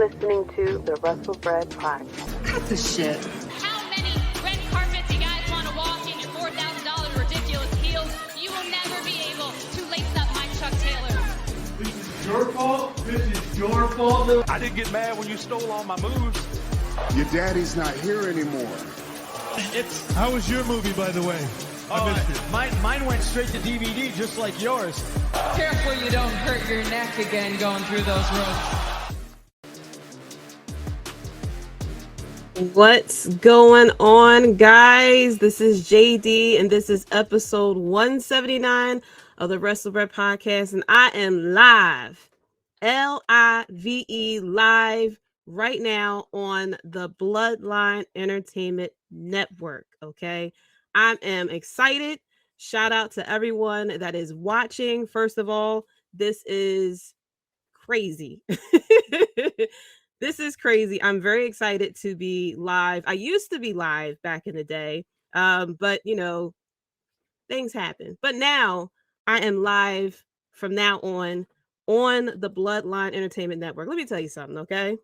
listening to the Wrestlebread podcast. Cut the shit. How many red carpets you guys want to walk in your $4,000 ridiculous heels? You will never be able to lace up my Chuck Taylor. This is your fault? This is your fault? I didn't get mad when you stole all my moves. Your daddy's not here anymore. How was your movie, by the way? I missed it. Mine went straight to DVD, just like yours. Careful you don't hurt your neck again going through those ropes. What's going on, guys? This is Jaydee, and this is episode 179 of the Wrestlebread podcast, and I am live, L-I-V-E, live right now on the Bloodline Entertainment Network, okay? I am excited. Shout out to everyone that is watching. First of all, this is crazy. This is crazy. I'm very excited to be live. I used to be live back in the day, but you know, things happen. But now I am live from now on the Bloodline Entertainment Network. Let me tell you something, okay?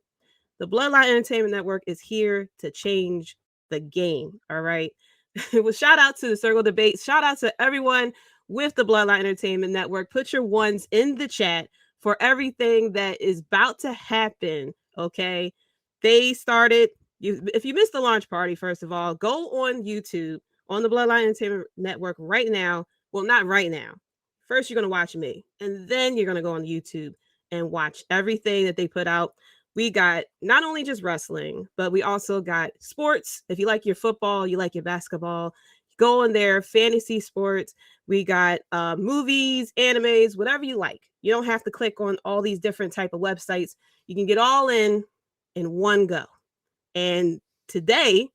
The Bloodline Entertainment Network is here to change the game, all right? Well, shout out to the Circle Debates. Shout out to everyone with the Bloodline Entertainment Network. Put your ones in the chat for everything that is about to happen, okay? They started, if you missed the launch party, first of all, go on YouTube on the Bloodline Entertainment Network right now. Well, not right now. First, you're going to watch me, and then you're going to go on YouTube and watch everything that they put out. We got not only just wrestling, but we also got sports. If you like your football, you like your basketball, go in there, fantasy sports. We got movies, animes, whatever you like. You don't have to click on all these different type of websites. You can get all in one go. And today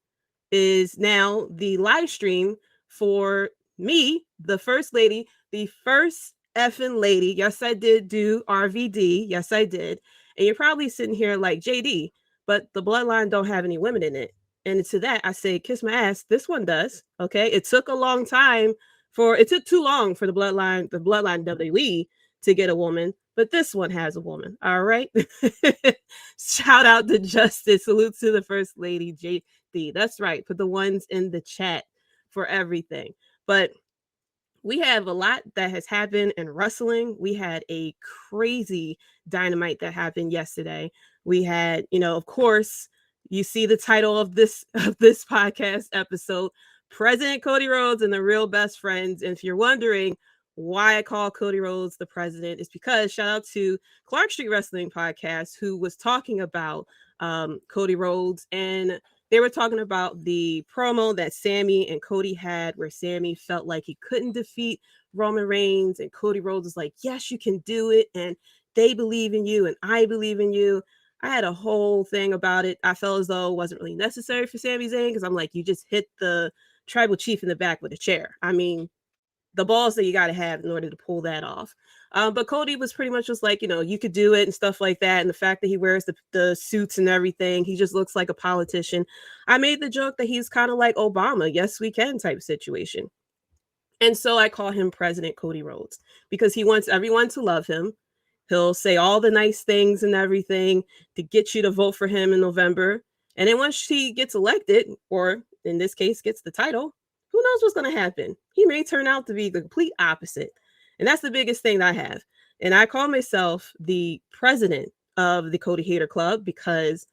is now the live stream for me, the first lady, the first effing lady. Yes, I did do RVD. Yes, I did. And you're probably sitting here like, Jaydee, but the Bloodline don't have any women in it. And to that, I say, kiss my ass. This one does. Okay. It took a long time it took too long for the Bloodline WWE to get a woman, but this one has a woman. All right. Shout out to Justice. Salute to the First Lady, Jaydee. That's right. Put the ones in the chat for everything. But we have a lot that has happened in wrestling. We had a crazy Dynamite that happened yesterday. We had, of course, you see the title of this podcast episode, President Cody Rhodes and the Real Best Friends. And if you're wondering why I call Cody Rhodes the president, it's because shout out to Clark Street Wrestling Podcast, who was talking about Cody Rhodes, and they were talking about the promo that Sami and Cody had where Sami felt like he couldn't defeat Roman Reigns, and Cody Rhodes was like, yes, you can do it, and they believe in you, and I believe in you. I had a whole thing about it. I felt as though it wasn't really necessary for Sami Zayn because I'm like, you just hit the tribal chief in the back with a chair. I mean, the balls that you got to have in order to pull that off. But Cody was pretty much just like, you could do it and stuff like that. And the fact that he wears the suits and everything, he just looks like a politician. I made the joke that he's kind of like Obama, yes, we can type situation. And so I call him President Cody Rhodes because he wants everyone to love him. He'll say all the nice things and everything to get you to vote for him in November. And then once he gets elected, or in this case, gets the title, who knows what's going to happen? He may turn out to be the complete opposite. And that's the biggest thing that I have. And I call myself the president of the Cody Hater Club because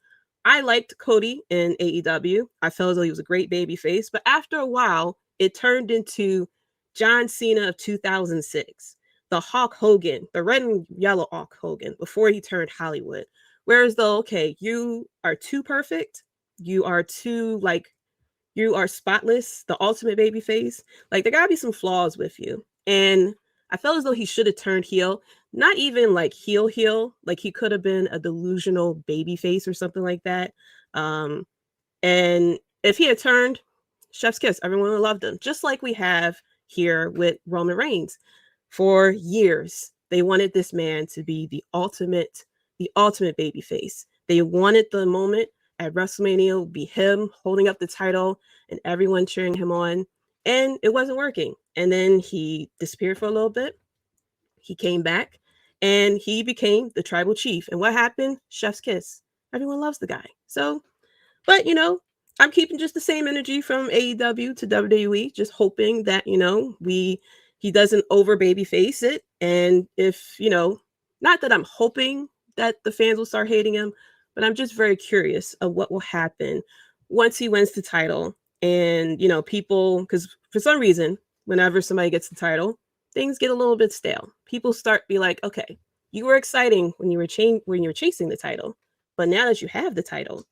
I liked Cody in AEW. I felt as though he was a great baby face. But after a while, it turned into John Cena of 2006, the Hulk Hogan, the red and yellow Hulk Hogan before he turned Hollywood. Whereas though, okay, you are too perfect. You are too you are spotless, the ultimate baby face. Like there gotta be some flaws with you. And I felt as though he should have turned heel, not even like heel, like he could have been a delusional baby face or something like that. And if he had turned, chef's kiss, everyone would have loved him, just like we have here with Roman Reigns. For years, they wanted this man to be the ultimate baby face. They wanted the moment at WrestleMania would be him holding up the title and everyone cheering him on. And it wasn't working. And then he disappeared for a little bit. He came back and he became the tribal chief. And what happened? Chef's kiss. everyone loves the guy. So, but I'm keeping just the same energy from AEW to WWE, just hoping that he doesn't over babyface it, and if not that I'm hoping that the fans will start hating him, but I'm just very curious of what will happen once he wins the title, and people, because for some reason, whenever somebody gets the title, things get a little bit stale. People start be like, okay, you were exciting when you were chasing the title, but now that you have the title,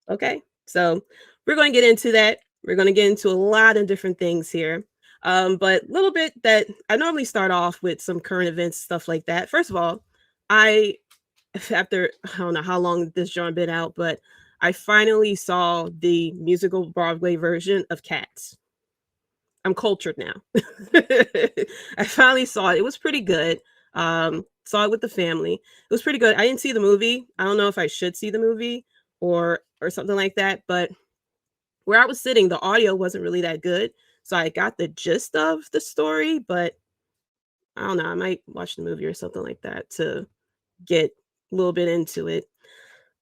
okay. So we're going to get into that. We're going to get into a lot of different things here. But a little bit that I normally start off with some current events, stuff like that. First of all, after I don't know how long this genre been out, but I finally saw the musical Broadway version of Cats. I'm cultured now. I finally saw it. It was pretty good. Saw it with the family. It was pretty good. I didn't see the movie. I don't know if I should see the movie or something like that, but where I was sitting, the audio wasn't really that good. So I got the gist of the story, but I don't know. I might watch the movie or something like that to get a little bit into it.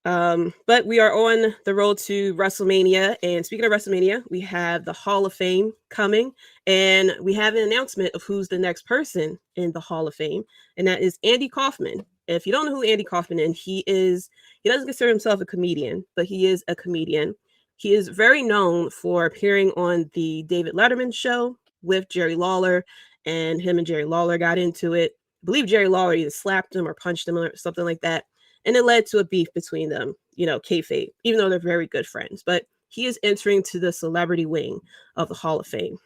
But we are on the road to WrestleMania. And speaking of WrestleMania, we have the Hall of Fame coming. And we have an announcement of who's the next person in the Hall of Fame. And that is Andy Kaufman. If you don't know who Andy Kaufman is, he doesn't consider himself a comedian, but he is a comedian. He is very known for appearing on the David Letterman show with Jerry Lawler. And him and Jerry Lawler got into it. I believe Jerry Lawler either slapped him or punched him or something like that. And it led to a beef between them, kayfabe, even though they're very good friends. But he is entering to the celebrity wing of the Hall of Fame,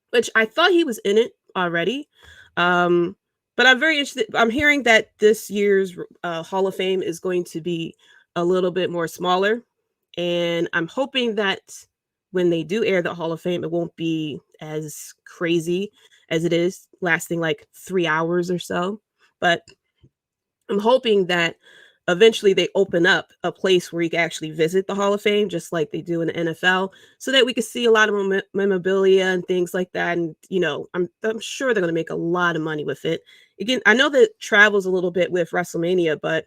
which I thought he was in it already. But I'm very interested. I'm hearing that this year's Hall of Fame is going to be a little bit more smaller. And I'm hoping that when they do air the Hall of Fame, it won't be as crazy as it is, lasting like 3 hours or so. But I'm hoping that eventually they open up a place where you can actually visit the Hall of Fame, just like they do in the NFL, so that we can see a lot of memorabilia and things like that. And, I'm sure they're going to make a lot of money with it. Again, I know that travels a little bit with WrestleMania, but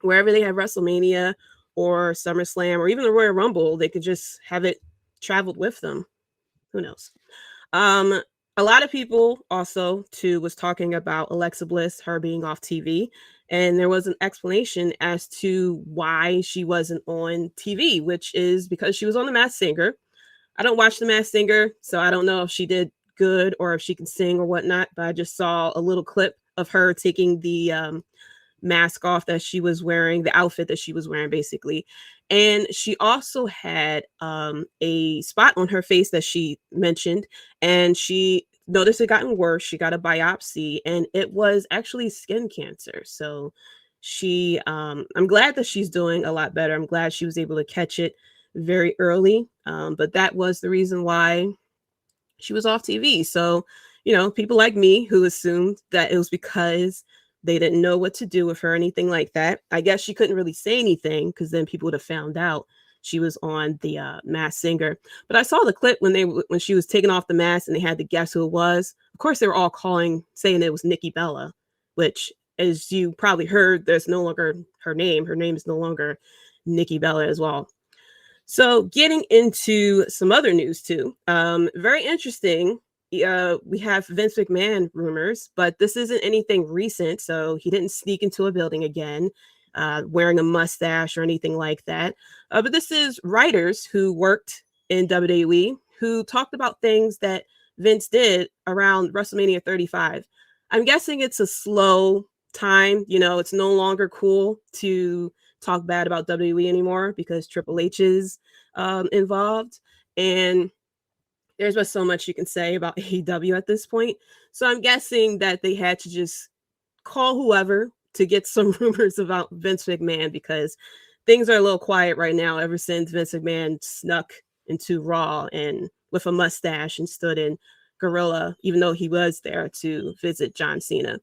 wherever they have WrestleMania or SummerSlam or even the Royal Rumble, they could just have it traveled with them. Who knows? A lot of people also too was talking about Alexa Bliss, her being off TV, and there was an explanation as to why she wasn't on TV, which is because she was on The Masked Singer. I don't watch The Masked Singer, so I don't know if she did good or if she can sing or whatnot, but I just saw a little clip of her taking the mask off that she was wearing, the outfit that she was wearing basically. And she also had a spot on her face that she mentioned, and she noticed it gotten worse. She got a biopsy and it was actually skin cancer. So I'm glad that she's doing a lot better. I'm glad she was able to catch it very early. But that was the reason why she was off TV. So, people like me who assumed that it was because they didn't know what to do with her or anything like that. I guess she couldn't really say anything because then people would have found out she was on the Masked Singer. But I saw the clip when she was taking off the mask and they had to guess who it was. Of course, they were all saying it was Nikki Bella, which, as you probably heard, there's no longer her name. Her name is no longer Nikki Bella as well. So getting into some other news too. Very interesting. We have Vince McMahon rumors, but this isn't anything recent. So he didn't sneak into a building again, wearing a mustache or anything like that. But this is writers who worked in WWE who talked about things that Vince did around WrestleMania 35. I'm guessing it's a slow time. It's no longer cool to talk bad about WWE anymore because Triple H is involved. And there's just so much you can say about AEW at this point. So I'm guessing that they had to just call whoever to get some rumors about Vince McMahon, because things are a little quiet right now ever since Vince McMahon snuck into Raw and with a mustache and stood in Gorilla, even though he was there to visit John Cena.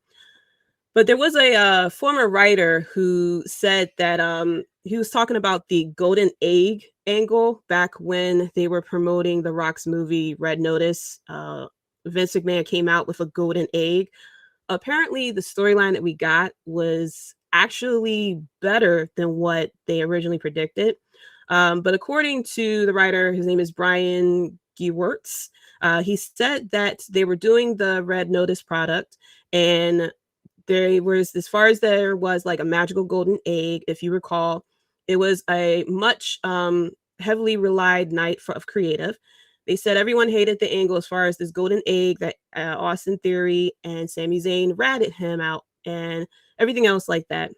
But there was a former writer who said that he was talking about the golden egg angle back when they were promoting The Rock's movie Red Notice. Vince McMahon came out with a golden egg. Apparently, the storyline that we got was actually better than what they originally predicted. But according to the writer, his name is Brian Gewirtz, he said that they were doing the Red Notice product, and there was, as far as there was like a magical golden egg, if you recall, it was a much heavily relied night of creative. They said everyone hated the angle as far as this golden egg that Austin Theory and Sami Zayn ratted him out and everything else like that.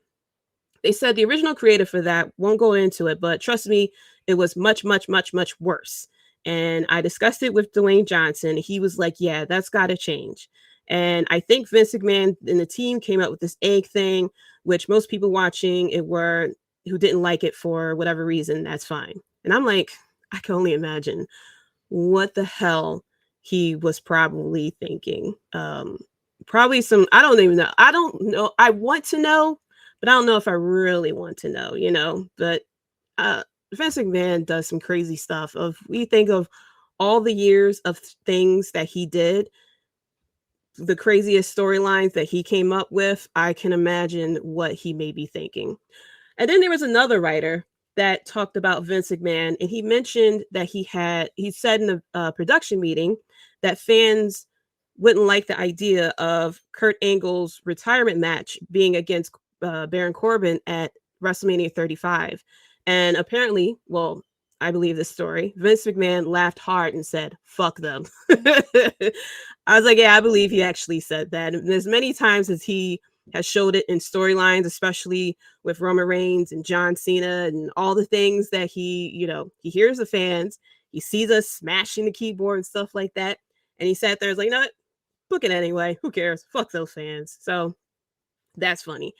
They said the original creative for that, won't go into it, but trust me, it was much, much, much, much worse. And I discussed it with Dwayne Johnson. He was like, yeah, that's got to change. And I think Vince McMahon and the team came up with this egg thing, which most people watching it were who didn't like it for whatever reason, that's fine. And I'm like, I can only imagine what the hell he was probably thinking. Probably some, I don't even know. I don't know. I want to know, but I don't know if I really want to know, you know. But Vince McMahon does some crazy stuff. Of we think of all the years of things that he did, the craziest storylines that he came up with, I can imagine what he may be thinking. And then there was another writer that talked about Vince McMahon, and he mentioned that he said in a production meeting that fans wouldn't like the idea of Kurt Angle's retirement match being against Baron Corbin at WrestleMania 35. And apparently, well, I believe this story, Vince McMahon laughed hard and said, fuck them. I was like, yeah, I believe he actually said that. And as many times as he has showed it in storylines, especially with Roman Reigns and John Cena and all the things that he hears the fans, he sees us smashing the keyboard and stuff like that. And he sat there and was like, you know what? Book it anyway. Who cares? Fuck those fans. So that's funny.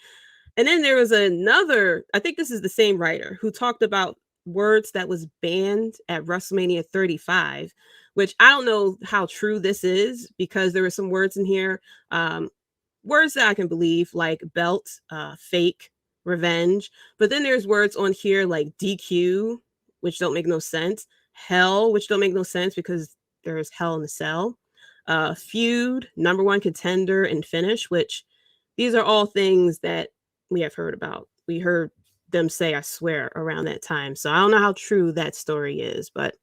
And then there was another, I think this is the same writer, who talked about words that was banned at WrestleMania 35, which I don't know how true this is, because there were some words in here, words that I can believe, like belt, fake, revenge. But then there's words on here like DQ, which don't make no sense, hell, which don't make no sense because there's hell in the cell, feud, number one contender, and finish, which these are all things that we have heard about. We heard them say, I swear, around that time. So I don't know how true that story is, but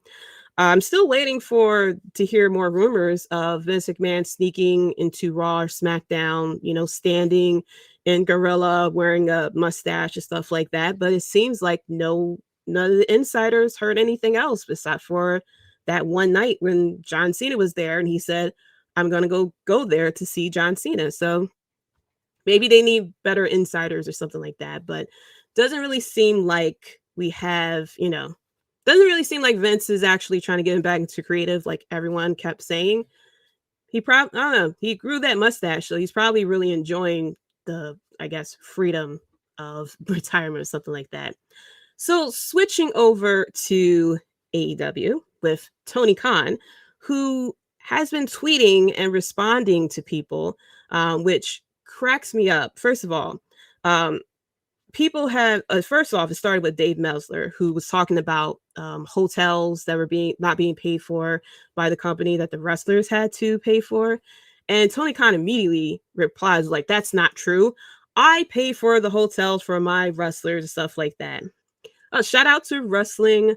I'm still waiting to hear more rumors of Vince McMahon sneaking into Raw or SmackDown, standing in gorilla, wearing a mustache and stuff like that. But it seems like none of the insiders heard anything else besides for that one night when John Cena was there and he said, I'm going to go there to see John Cena. So maybe they need better insiders or something like that, but doesn't really seem like we have, doesn't really seem like Vince is actually trying to get him back into creative like everyone kept saying. I don't know, he grew that mustache, so he's probably really enjoying the, I guess, freedom of retirement or something like that. So switching over to AEW with Tony Khan, who has been tweeting and responding to people, which cracks me up. First of all, people have first off, it started with Dave Meltzer, who was talking about hotels that were not being paid for by the company that the wrestlers had to pay for, and Tony Khan immediately replies like, "That's not true. I pay for the hotels for my wrestlers and stuff like that." Shout out to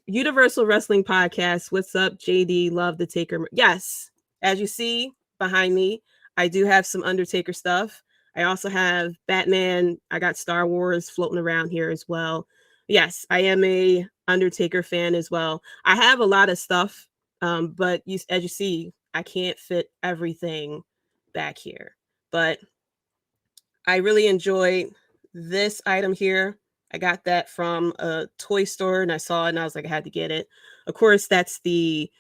Universal Wrestling Podcast. What's up, Jaydee? Love the Taker. Yes, as you see behind me, I do have some Undertaker stuff. I also have Batman. I got Star Wars floating around here as well. Yes, I am a Undertaker fan as well. I have a lot of stuff, but as you see, I can't fit everything back here. But I really enjoy this item here. I got that from a toy store and I saw it and I was like, I had to get it. Of course, that's the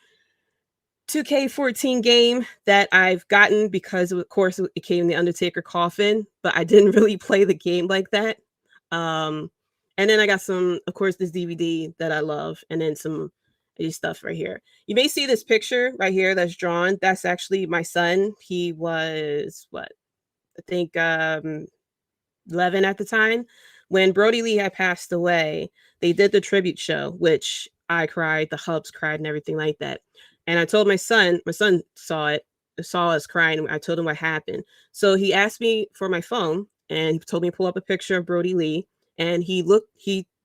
2K14 game that I've gotten because, of course, it came in the Undertaker coffin, but I didn't really play the game like that. And then I got some, of course, this DVD that I love, and then some stuff right here. You may see this picture right here that's drawn. That's actually my son. He was, I think 11 at the time. When Brody Lee had passed away, they did the tribute show, which I cried, the Hubs cried, and everything like that. And I told my son saw us crying. I told him what happened. So he asked me for my phone and he told me to pull up a picture of Brody Lee, and he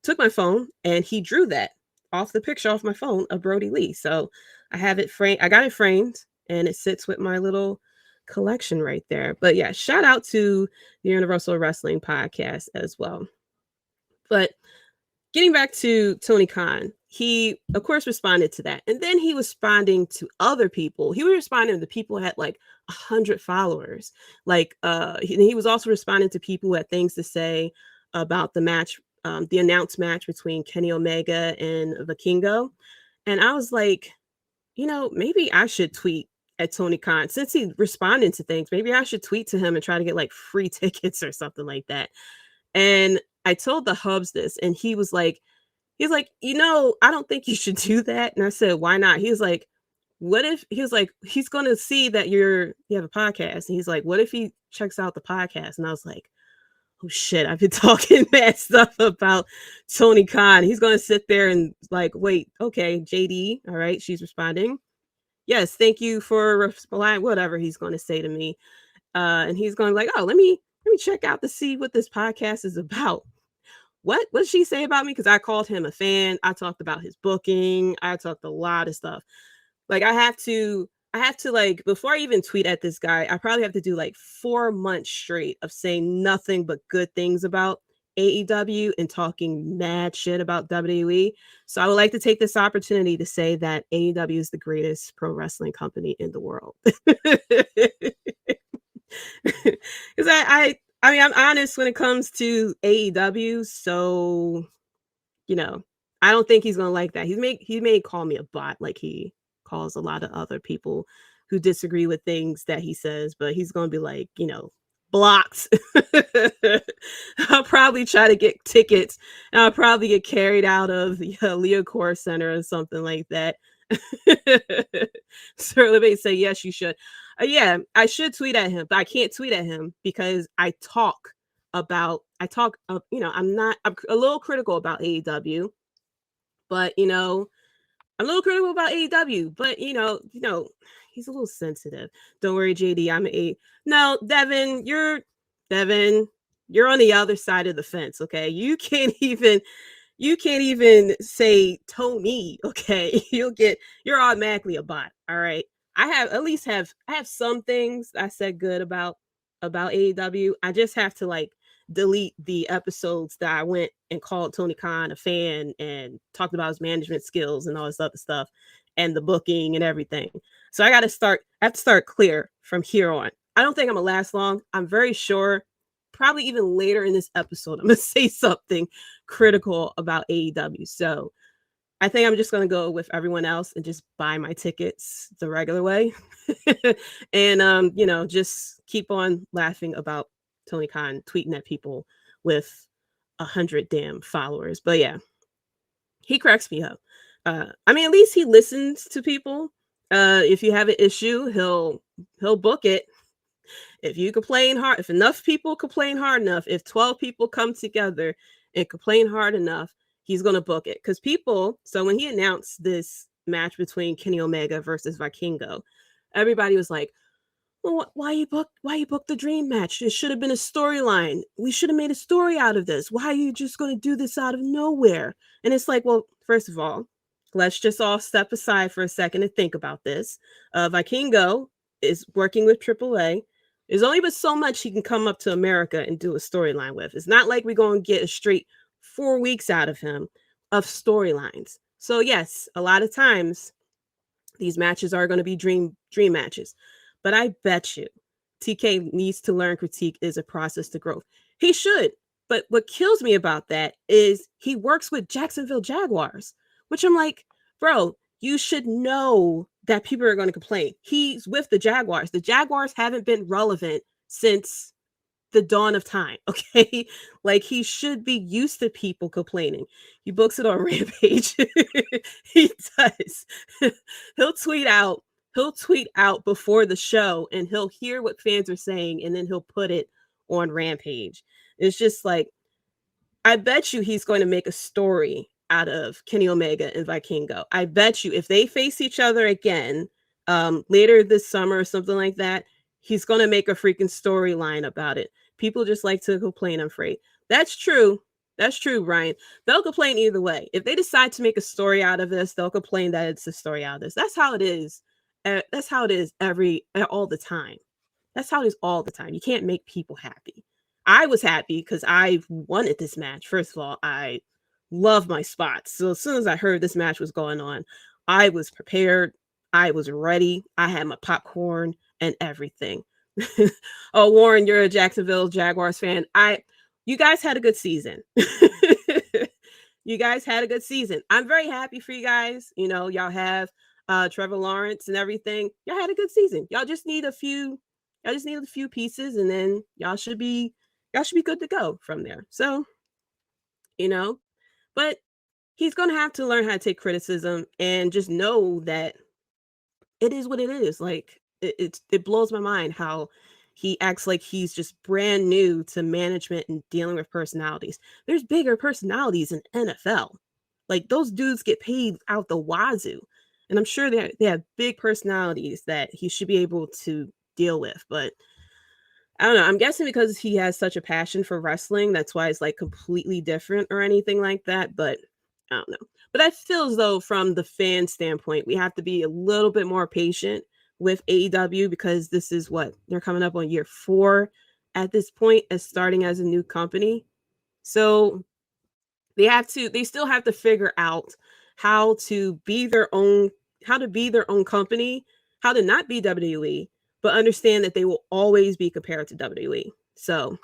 took my phone and he drew that off the picture off my phone of Brody Lee. So I have it framed. I got it framed, and it sits with my little collection right there. But yeah, shout out to the Universal Wrestling Podcast as well. But getting back to Tony Khan, he of course responded to that, and then he was responding to other people. He was responding to people who had like 100 followers. Like he was also responding to people who had things to say about the match, the announced match between Kenny Omega and Vikingo. And I was like, maybe I should tweet at Tony Khan since he responded to things. Maybe I should tweet to him and try to get like free tickets or something like that. And I told the Hubs this, and he's like, I don't think you should do that. And I said, why not? He was like, what if he's going to see that you have a podcast. And he's like, what if he checks out the podcast? And I was like, oh shit, I've been talking bad stuff about Tony Khan. He's going to sit there and like, wait, okay, Jaydee. All right. She's responding. Yes. Thank you for replying, whatever he's going to say to me. And he's going like, oh, let me check out to see what this podcast is about. What did she say about me? Because I called him a fan. I talked about his booking. I talked a lot of stuff. Like I have to like, before I even tweet at this guy, I probably have to do like 4 months straight of saying nothing but good things about AEW and talking mad shit about WWE. So I would like to take this opportunity to say that AEW is the greatest pro wrestling company in the world. Because I mean, I'm honest when it comes to AEW, so I don't think he's gonna like that. He may call me a bot, like he calls a lot of other people who disagree with things that he says, but he's gonna be like, blocked. I'll probably try to get tickets, and I'll probably get carried out of the Leo Core Center or something like that. Sir may say yes, you should. Yeah, I should tweet at him, but I can't tweet at him because I'm a little critical about AEW, but I'm a little critical about AEW, but he's a little sensitive. Don't worry, Jaydee. No, Devin, you're on the other side of the fence, okay? You can't even say Tony, okay? You're automatically a bot, all right? I have some things I said good about AEW. I just have to like delete the episodes that I went and called Tony Khan a fan and talked about his management skills and all this other stuff and the booking and everything. So I have to start clear from here on. I don't think I'm gonna last long. I'm very sure probably even later in this episode, I'm gonna say something critical about AEW. So I think I'm just going to go with everyone else and just buy my tickets the regular way. And, just keep on laughing about Tony Khan tweeting at people with 100 damn followers. But yeah, he cracks me up. I mean, at least he listens to people. If you have an issue, he'll book it. If you complain hard, if enough people complain hard enough, if 12 people come together and complain hard enough, he's going to book it. Because so when he announced this match between Kenny Omega versus Vikingo, everybody was like, well, why you book the dream match? It should have been a storyline. We should have made a story out of this. Why are you just going to do this out of nowhere? And it's like, well, first of all, let's just all step aside for a second and think about this. Vikingo is working with AAA. There's only but so much he can come up to America and do a storyline with. It's not like we're going to get a straight 4 weeks out of him of storylines. So yes, a lot of times these matches are going to be dream matches. But I bet you TK needs to learn critique is a process to growth. He should. But what kills me about that is he works with Jacksonville Jaguars, which I'm like, bro, you should know that people are going to complain. He's with the Jaguars. The Jaguars haven't been relevant since the dawn of time, okay? Like, he should be used to people complaining. He books it on Rampage. He does. He'll tweet out before the show, and he'll hear what fans are saying, and then he'll put it on Rampage. It's just like, I bet you he's going to make a story out of Kenny Omega and Vikingo. I bet you if they face each other again later this summer or something like that, he's going to make a freaking storyline about it. People just like to complain, I'm afraid. That's true. That's true, Ryan. They'll complain either way. If they decide to make a story out of this, they'll complain that it's a story out of this. That's how it is. That's how it is all the time. That's how it is all the time. You can't make people happy. I was happy because I wanted this match. First of all, I love my spots. So as soon as I heard this match was going on, I was prepared. I was ready. I had my popcorn and everything. Oh, Warren, you're a Jacksonville Jaguars fan. You guys had a good season. You guys had a good season. I'm very happy for you guys. You know, y'all have Trevor Lawrence and everything. Y'all had a good season. Y'all just need a few pieces, and then y'all should be good to go from there. So, you know, but he's gonna have to learn how to take criticism and just know that it is what it is. Like it blows my mind how he acts like he's just brand new to management and dealing with personalities. There's bigger personalities in NFL. Like those dudes get paid out the wazoo. And I'm sure they have big personalities that he should be able to deal with. But I don't know. I'm guessing because he has such a passion for wrestling, that's why it's like completely different or anything like that. But I don't know. But I feel as though from the fan standpoint, we have to be a little bit more patient with AEW because this is what they're coming up on year 4 at this point as starting as a new company. So they still have to figure out how to be their own company, how to not be WWE, but understand that they will always be compared to WWE. So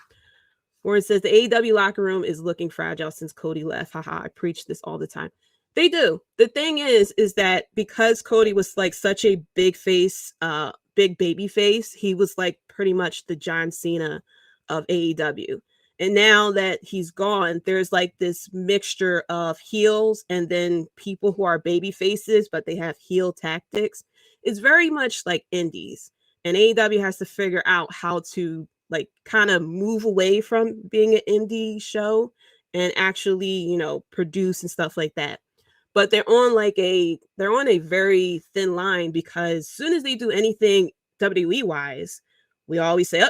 where it says the AEW locker room is looking fragile since Cody left. Haha, I preach this all the time. They do. The thing is that because Cody was like such a big face, big baby face, he was like pretty much the John Cena of AEW. And now that he's gone, there's like this mixture of heels and then people who are baby faces, but they have heel tactics. It's very much like indies. And AEW has to figure out how to like kind of move away from being an indie show and actually, you know, produce and stuff like that. But they're on a very thin line because as soon as they do anything WWE wise, we always say, oh,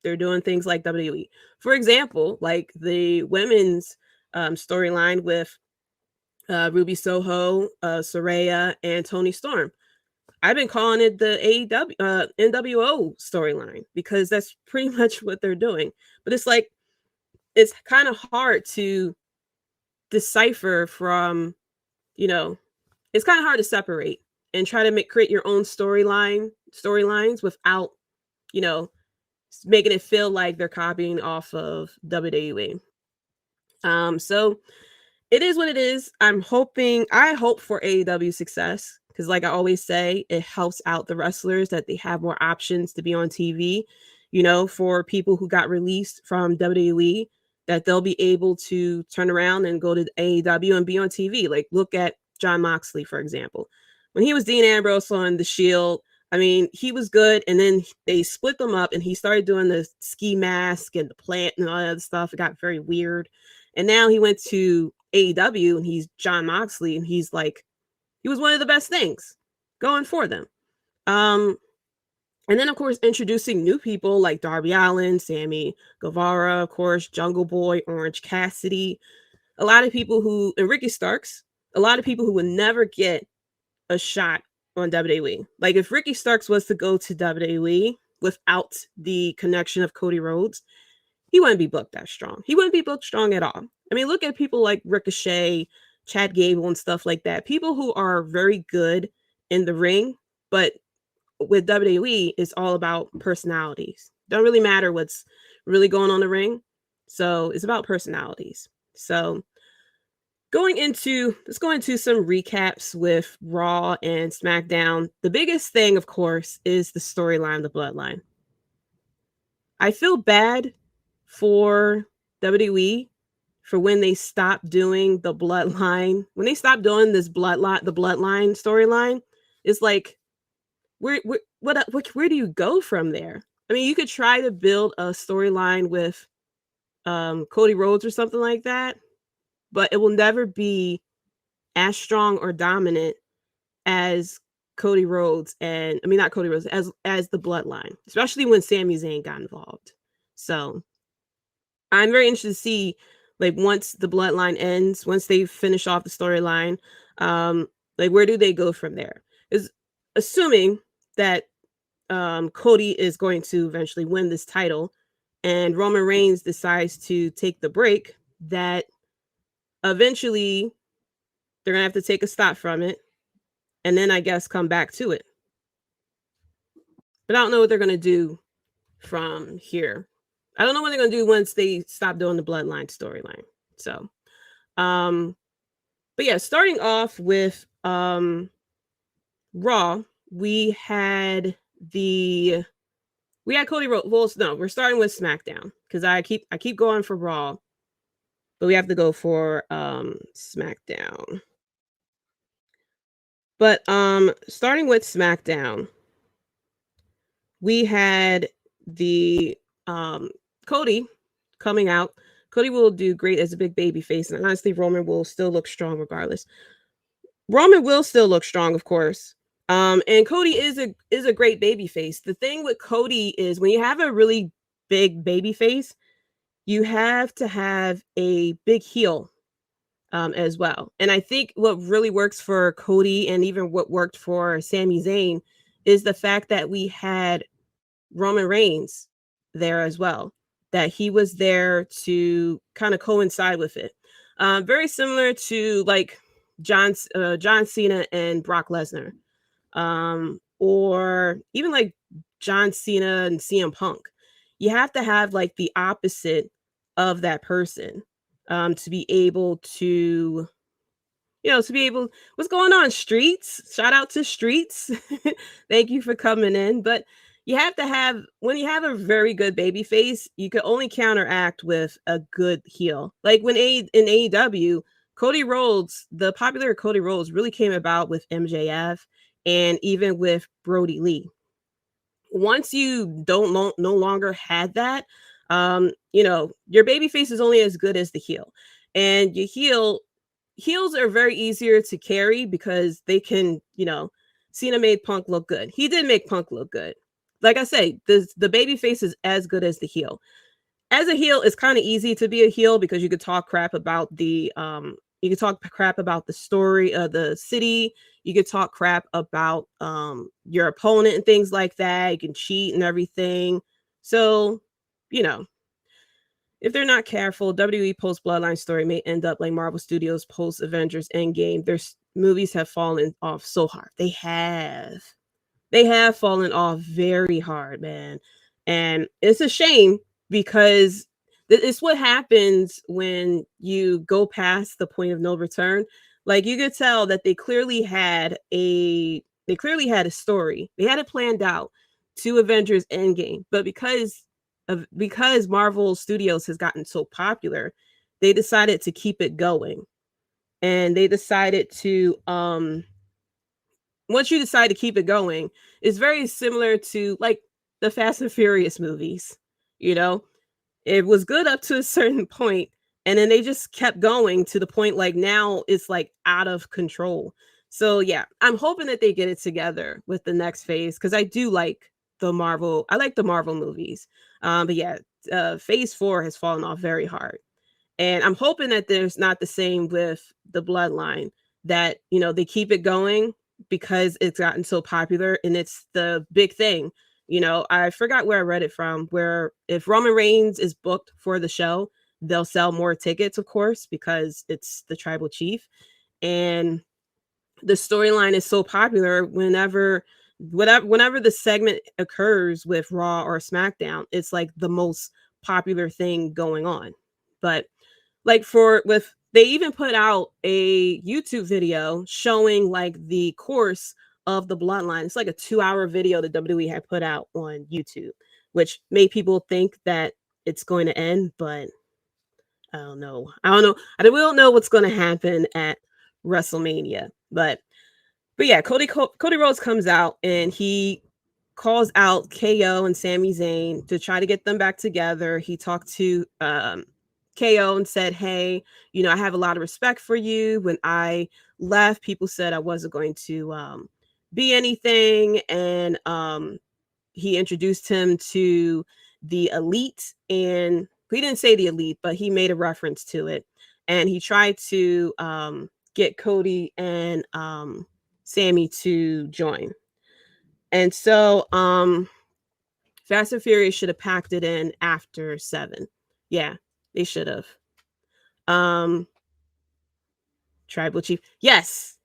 they're doing things like WWE. For example, like the women's storyline with Ruby Soho, Saraya, and Toni Storm. I've been calling it the AEW NWO storyline because that's pretty much what they're doing. But it's like it's kind of hard to decipher from, you know, it's kind of hard to separate and try to create your own storylines without, you know, making it feel like they're copying off of WWE. So it is what it is. I hope for AEW success because, like I always say, it helps out the wrestlers that they have more options to be on TV. You know, for people who got released from WWE, that they'll be able to turn around and go to AEW and be on TV. Like, look at Jon Moxley, for example. When he was Dean Ambrose on The Shield, I mean, he was good, and then they split them up, and he started doing the ski mask and the plant and all that other stuff. It got very weird. And now he went to AEW, and he's Jon Moxley, and he was one of the best things going for them. And then, of course, introducing new people like Darby Allin, Sami Guevara, of course, Jungle Boy, Orange Cassidy, a lot of people and Ricky Starks, a lot of people who would never get a shot on WWE. Like if Ricky Starks was to go to WWE without the connection of Cody Rhodes, he wouldn't be booked that strong. He wouldn't be booked strong at all. I mean, look at people like Ricochet, Chad Gable, and stuff like that. People who are very good in the ring, but with WWE, it's all about personalities. Don't really matter what's really going on in the ring. So it's about personalities. So let's go into some recaps with Raw and SmackDown. The biggest thing, of course, is the storyline, the Bloodline. I feel bad for WWE for when they stopped doing the Bloodline. When they stopped doing the Bloodline storyline, it's like, where do you go from there? I mean, you could try to build a storyline with Cody Rhodes or something like that, but it will never be as strong or dominant as Cody Rhodes not Cody Rhodes, as the Bloodline, especially when Sami Zayn got involved. So I'm very interested to see, like, once the bloodline ends, once they finish off the storyline, like, where do they go from there? Is assuming that Cody is going to eventually win this title, and Roman Reigns decides to take the break, that eventually they're gonna have to take a stop from it, and then I guess come back to it. But I don't know what they're gonna do from here. I don't know what they're gonna do once they stop doing the bloodline storyline. So, um, but yeah, starting off with Raw, we had Cody Rhodes. Well, no, we're starting with SmackDown because I keep going for Raw, but we have to go for SmackDown. But starting with SmackDown, we had the Cody coming out. Cody will do great as a big baby face, and honestly, Roman will still look strong regardless. Roman will still look strong, of course. And Cody is a great baby face. The thing with Cody is when you have a really big baby face, you have to have a big heel as well. And I think what really works for Cody and even what worked for Sami Zayn is the fact that we had Roman Reigns there as well, that he was there to kind of coincide with it. Very similar to like John Cena and Brock Lesnar, or even like John Cena and CM Punk. You have to have like the opposite of that person to be able to, to be able, what's going on, Streets? Shout out to Streets. Thank you for coming in. But you have to have, when you have a very good baby face, you can only counteract with a good heel. Like when in AEW, Cody Rhodes, the popular Cody Rhodes really came about with MJF and even with Brody Lee. Once you no longer had that, your baby face is only as good as the heel. And heels are very easier to carry because they can, Cena made Punk look good. He did make Punk look good. Like I say, the baby face is as good as the heel. As a heel, it's kind of easy to be a heel because you could talk crap about the story of the city. You could talk crap about your opponent and things like that. You can cheat and everything. So, if they're not careful, WWE post Bloodline story may end up like Marvel Studios post Avengers Endgame. Their movies have fallen off so hard. They have fallen off very hard, man. And it's a shame because it's what happens when you go past the point of no return. Like you could tell that they clearly had a story. They had it planned out to Avengers Endgame, but because Marvel Studios has gotten so popular, they decided to keep it going. And they decided to once you decide to keep it going, it's very similar to like the Fast and Furious movies. It was good up to a certain point, and then they just kept going to the point like now it's like out of control. So yeah, I'm hoping that they get it together with the next phase because I like the Marvel movies. But yeah, phase 4 has fallen off very hard. And I'm hoping that there's not the same with the Bloodline, that, they keep it going because it's gotten so popular and it's the big thing. I forgot where I read it from, where if Roman Reigns is booked for the show, they'll sell more tickets, of course, because it's the tribal chief. And the storyline is so popular whenever the segment occurs with Raw or SmackDown, it's like the most popular thing going on. But like they even put out a YouTube video showing like the course of the Bloodline. It's like a 2-hour video that WWE had put out on YouTube, which made people think that it's going to end, but I don't know. I don't know what's going to happen at WrestleMania, but yeah, Cody Rhodes comes out and he calls out KO and Sami Zayn to try to get them back together. He talked to KO and said, "Hey, I have a lot of respect for you. When I left, people said I wasn't going to be anything." And he introduced him to the Elite, and he didn't say the Elite, but he made a reference to it, and he tried to get Cody and Sami to join. And so Fast and Furious should have packed it in after 7. Yeah, they should have. Tribal Chief. Yes.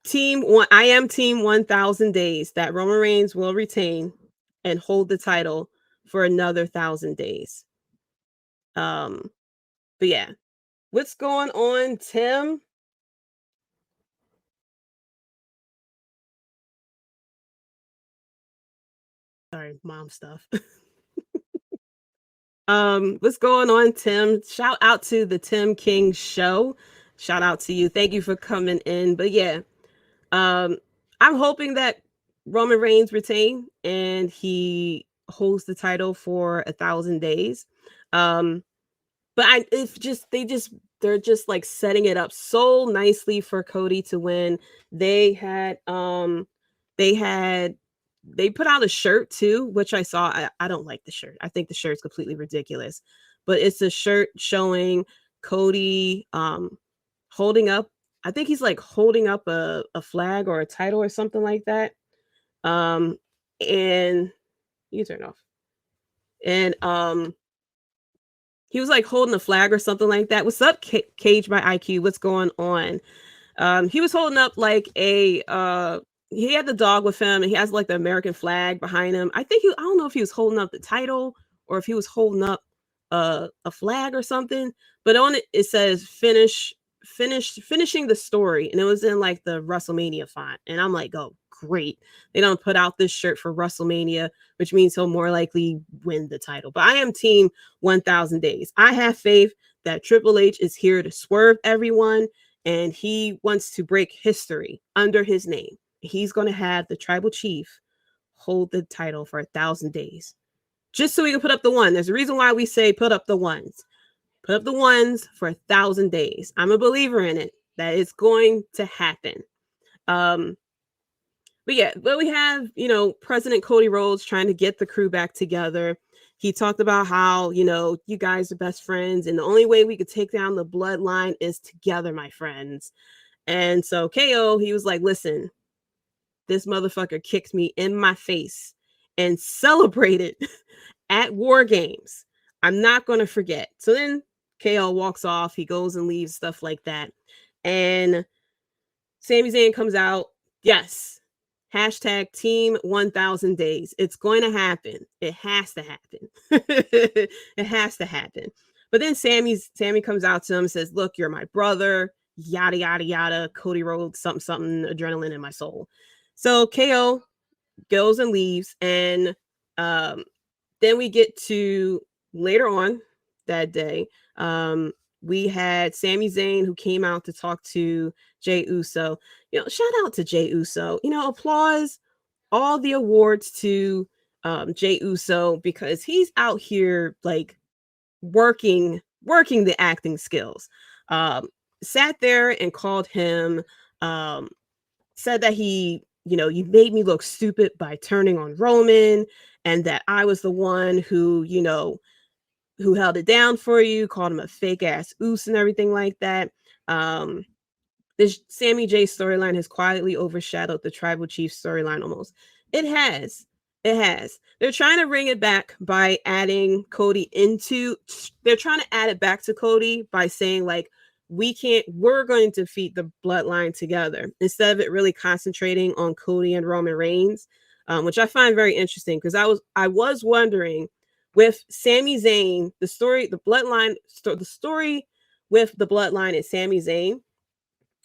Team 1. I am team 1000 days that Roman Reigns will retain and hold the title for another 1000 days. But yeah. What's going on, Tim? Sorry, mom stuff. What's going on, Tim? Shout out to the Tim King Show. Shout out to you. Thank you for coming in. But yeah, I'm hoping that Roman Reigns retain and he holds the title for 1000 days. But they're just like setting it up so nicely for Cody to win. They put out a shirt too, which I saw. I don't like the shirt. I think the shirt's completely ridiculous. But it's a shirt showing Cody holding up. I think he's like holding up a flag or a title or something like that. And you turn off. And he was like holding a flag or something like that. What's up, Cage by IQ? What's going on? He was holding up like a he had the dog with him and he has like the American flag behind him. I don't know if he was holding up the title or if he was holding up a flag or something, but on it says finishing the story, and it was in like the WrestleMania font. And I'm like, oh great, they don't put out this shirt for WrestleMania, which means he'll more likely win the title. But I am team 1000 days. I have faith that Triple H is here to swerve everyone, and he wants to break history under his name. He's going to have the tribal chief hold the title for 1000 days, just so we can put up the one. There's a reason why we say put up the ones. Put up the ones for 1000 days. I'm a believer in it, that it's going to happen. But yeah, but we have, President Cody Rhodes trying to get the crew back together. He talked about how, you guys are best friends, and the only way we could take down the bloodline is together, my friends. And so KO, he was like, listen, this motherfucker kicked me in my face and celebrated at War Games. I'm not going to forget. So then KO walks off. He goes and leaves, stuff like that. And Sami Zayn comes out. Yes. Hashtag team 1000 days. It's going to happen. It has to happen. It has to happen. But then Sami comes out to him and says, look, you're my brother, yada, yada, yada. Cody Rhodes, something, something, adrenaline in my soul. So KO goes and leaves. And then we get to later on that day. We had Sami Zayn, who came out to talk to Jey Uso. Shout out to Jey Uso. Applause all the awards to Jey Uso, because he's out here like working the acting skills. Sat there and called him, said that he, you made me look stupid by turning on Roman, and that I was the one who, who held it down for you, called him a fake ass oos and everything like that. This Sammy J storyline has quietly overshadowed the Tribal Chief storyline almost. It has. They're trying to bring it back by adding Cody they're trying to add it back to Cody by saying like, we're going to defeat the bloodline together, instead of it really concentrating on Cody and Roman Reigns, which I find very interesting, because I was wondering, with Sami Zayn, the story with the bloodline and Sami Zayn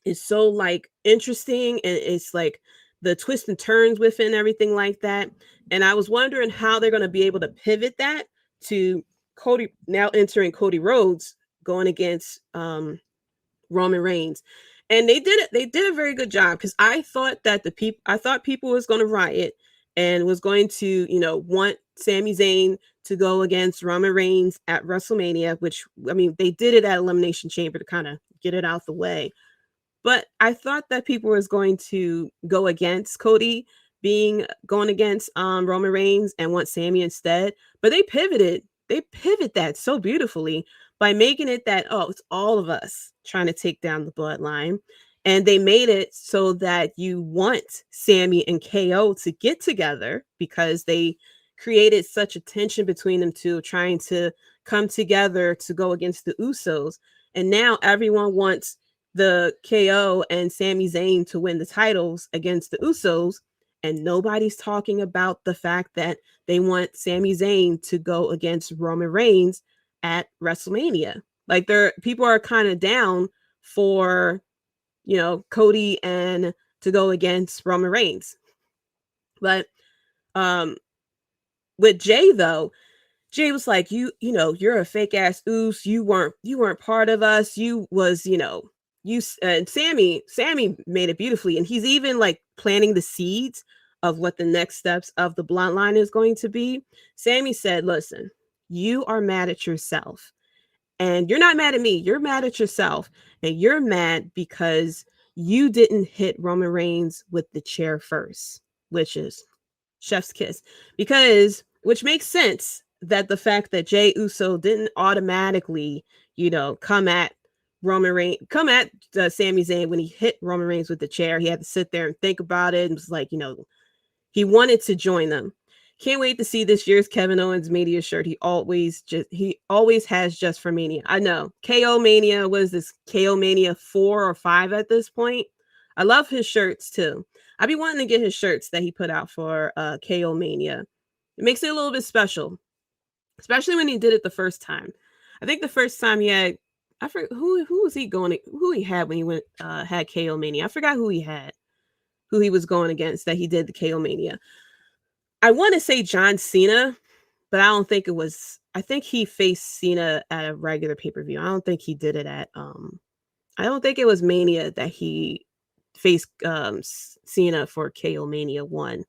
is so like interesting, and it's like the twists and turns with it and everything like that. And I was wondering how they're going to be able to pivot that to Cody now entering Cody Rhodes going against Roman Reigns. And they did a very good job, because I thought people was going to riot and was going to, want Sami Zayn to go against Roman Reigns at WrestleMania, which, I mean, they did it at Elimination Chamber to kind of get it out the way. But I thought that people was going to go against Cody, going against Roman Reigns and want Sami instead. But they pivot that so beautifully by making it that, oh, it's all of us trying to take down the bloodline. And they made it so that you want Sami and KO to get together because they created such a tension between them two, trying to come together to go against the Usos. And now everyone wants the KO and Sami Zayn to win the titles against the Usos. And nobody's talking about the fact that they want Sami Zayn to go against Roman Reigns at WrestleMania. Like, people are kind of down for, Cody and to go against Roman Reigns. But with Jay though, Jay was like, you're a fake ass oos. You weren't part of us. You was, and Sami made it beautifully. And he's even like planting the seeds of what the next steps of the bloodline is going to be. Sami said, listen, you are mad at yourself. And you're not mad at me. You're mad at yourself. And you're mad because you didn't hit Roman Reigns with the chair first, which is chef's kiss. Which makes sense that the fact that Jey Uso didn't automatically, come at Sami Zayn when he hit Roman Reigns with the chair. He had to sit there and think about it and was like, he wanted to join them. Can't wait to see this year's Kevin Owens Mania shirt. He always has just for Mania. I know. KO Mania was this KO Mania 4 or 5 at this point. I love his shirts too. I've been wanting to get his shirts that he put out for KO Mania. It makes it a little bit special, especially when he did it the first time. I think the first time he had, I forgot who he had when he went had KO Mania. I forgot who he was going against that he did the KO Mania. I want to say John Cena, but I don't think it was. I think he faced Cena at a regular pay-per-view. I don't think he did it at I don't think it was Mania that he faced Cena for KO Mania 1.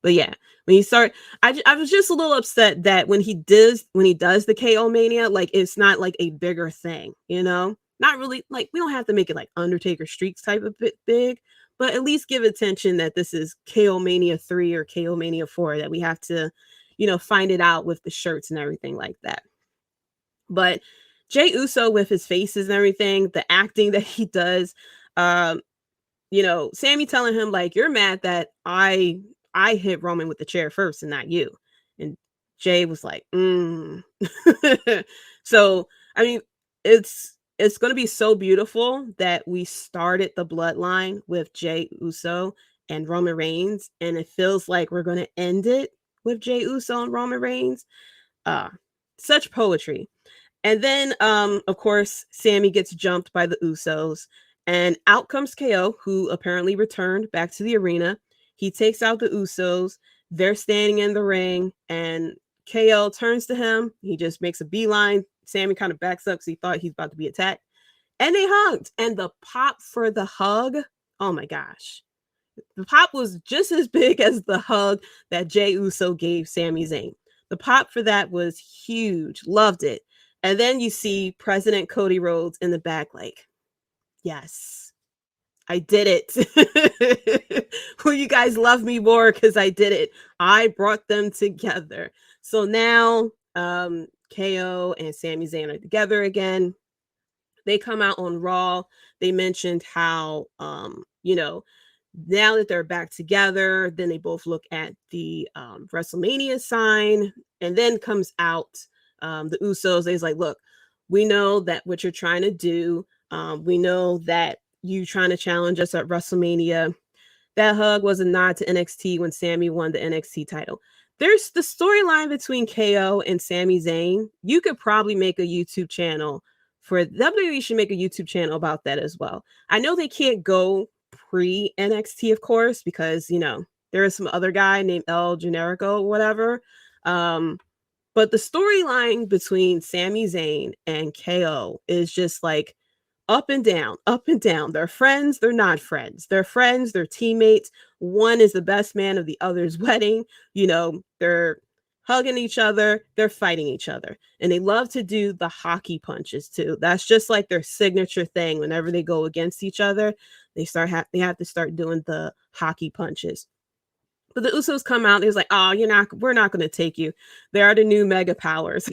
But yeah, when he started, I was just a little upset that when he does the KO Mania, like, it's not like a bigger thing, not really, like, we don't have to make it like Undertaker Streaks type of big, but at least give attention that this is KO Mania 3 or KO Mania 4, that we have to, find it out with the shirts and everything like that. But Jey Uso with his faces and everything, the acting that he does, Sami telling him like, you're mad that I hit Roman with the chair first and not you. And Jay was like, So, I mean, it's going to be so beautiful that we started the bloodline with Jey Uso and Roman Reigns. And it feels like we're going to end it with Jey Uso and Roman Reigns. Such poetry. And then, of course, Sami gets jumped by the Usos. And out comes KO, who apparently returned back to the arena. He takes out the Usos. They're standing in the ring. And KO turns to him. He just makes a beeline. Sami kind of backs up because he thought he's about to be attacked. And they hugged. And the pop for the hug, oh my gosh. The pop was just as big as the hug that Jey Uso gave Sami Zayn. The pop for that was huge. Loved it. And then you see President Cody Rhodes in the back like, yes, I did it. Will you guys love me more because I did it? I brought them together. So now KO and Sami Zayn are together again. They come out on Raw. They mentioned how, now that they're back together, then they both look at the WrestleMania sign, and then comes out the Usos. They's like, look, we know that what you're trying to do. We know that you trying to challenge us at WrestleMania. That hug was a nod to NXT when Sami won the NXT title. There's the storyline between KO and Sami Zayn. You could probably make a YouTube channel for WWE. Should make a YouTube channel about that as well. I know they can't go pre NXT, of course, because there is some other guy named El Generico or whatever. But the storyline between Sami Zayn and KO is just like up and down, up and down. They're friends, they're not friends. They're friends, they're teammates. One is the best man of the other's wedding. They're hugging each other, they're fighting each other. And they love to do the hockey punches too. That's just like their signature thing. Whenever they go against each other, they have to start doing the hockey punches. But the Usos come out and he's like, oh, we're not going to take you. They are the new mega powers.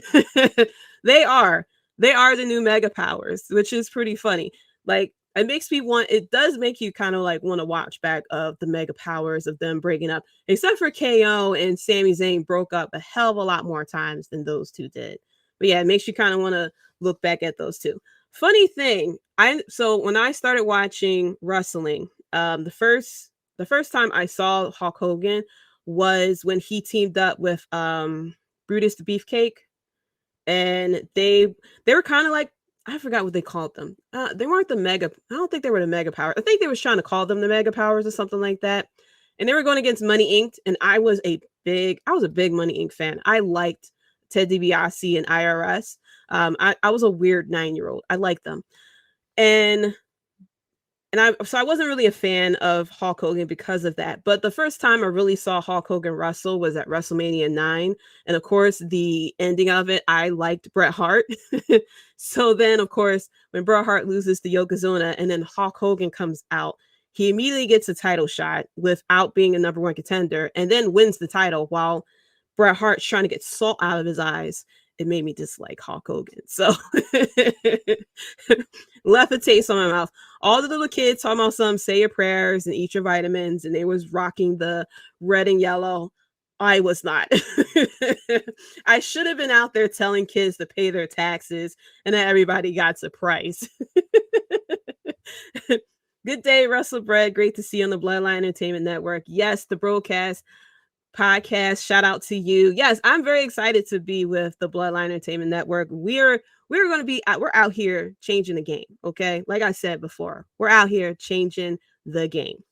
they are. They are the new mega powers, which is pretty funny. Like, it does make you kind of like want to watch back of the mega powers of them breaking up, except for KO and Sami Zayn broke up a hell of a lot more times than those two did. But yeah, it makes you kind of want to look back at those two. Funny thing, so when I started watching wrestling, the first time I saw Hulk Hogan was when he teamed up with Brutus the Beefcake, and they were kind of like, I forgot what they called them. They weren't the mega. I don't think they were the mega powers. I think they was trying to call them the mega powers or something like that. And they were going against Money Inc. And I was a big Money Inc. fan. I liked Ted DiBiase and IRS. I was a weird 9-year-old. I liked them, and I wasn't really a fan of Hulk Hogan because of that. But the first time I really saw Hulk Hogan wrestle was at WrestleMania 9. And of course, the ending of it, I liked Bret Hart. So then, of course, when Bret Hart loses to Yokozuna and then Hulk Hogan comes out, he immediately gets a title shot without being a number one contender and then wins the title while Bret Hart's trying to get salt out of his eyes. It made me dislike Hulk Hogan. So left a taste on my mouth. All the little kids talking about some say your prayers and eat your vitamins, and they was rocking the red and yellow. I was not. I should have been out there telling kids to pay their taxes, and then everybody got surprised. Good day, Wrestlebread. Great to see you on the Bloodline Entertainment Network. Yes, the broadcast podcast. Shout out to you. Yes, I'm very excited to be with the Bloodline Entertainment Network. We're out here changing the game. Okay, like I said before, we're out here changing the game.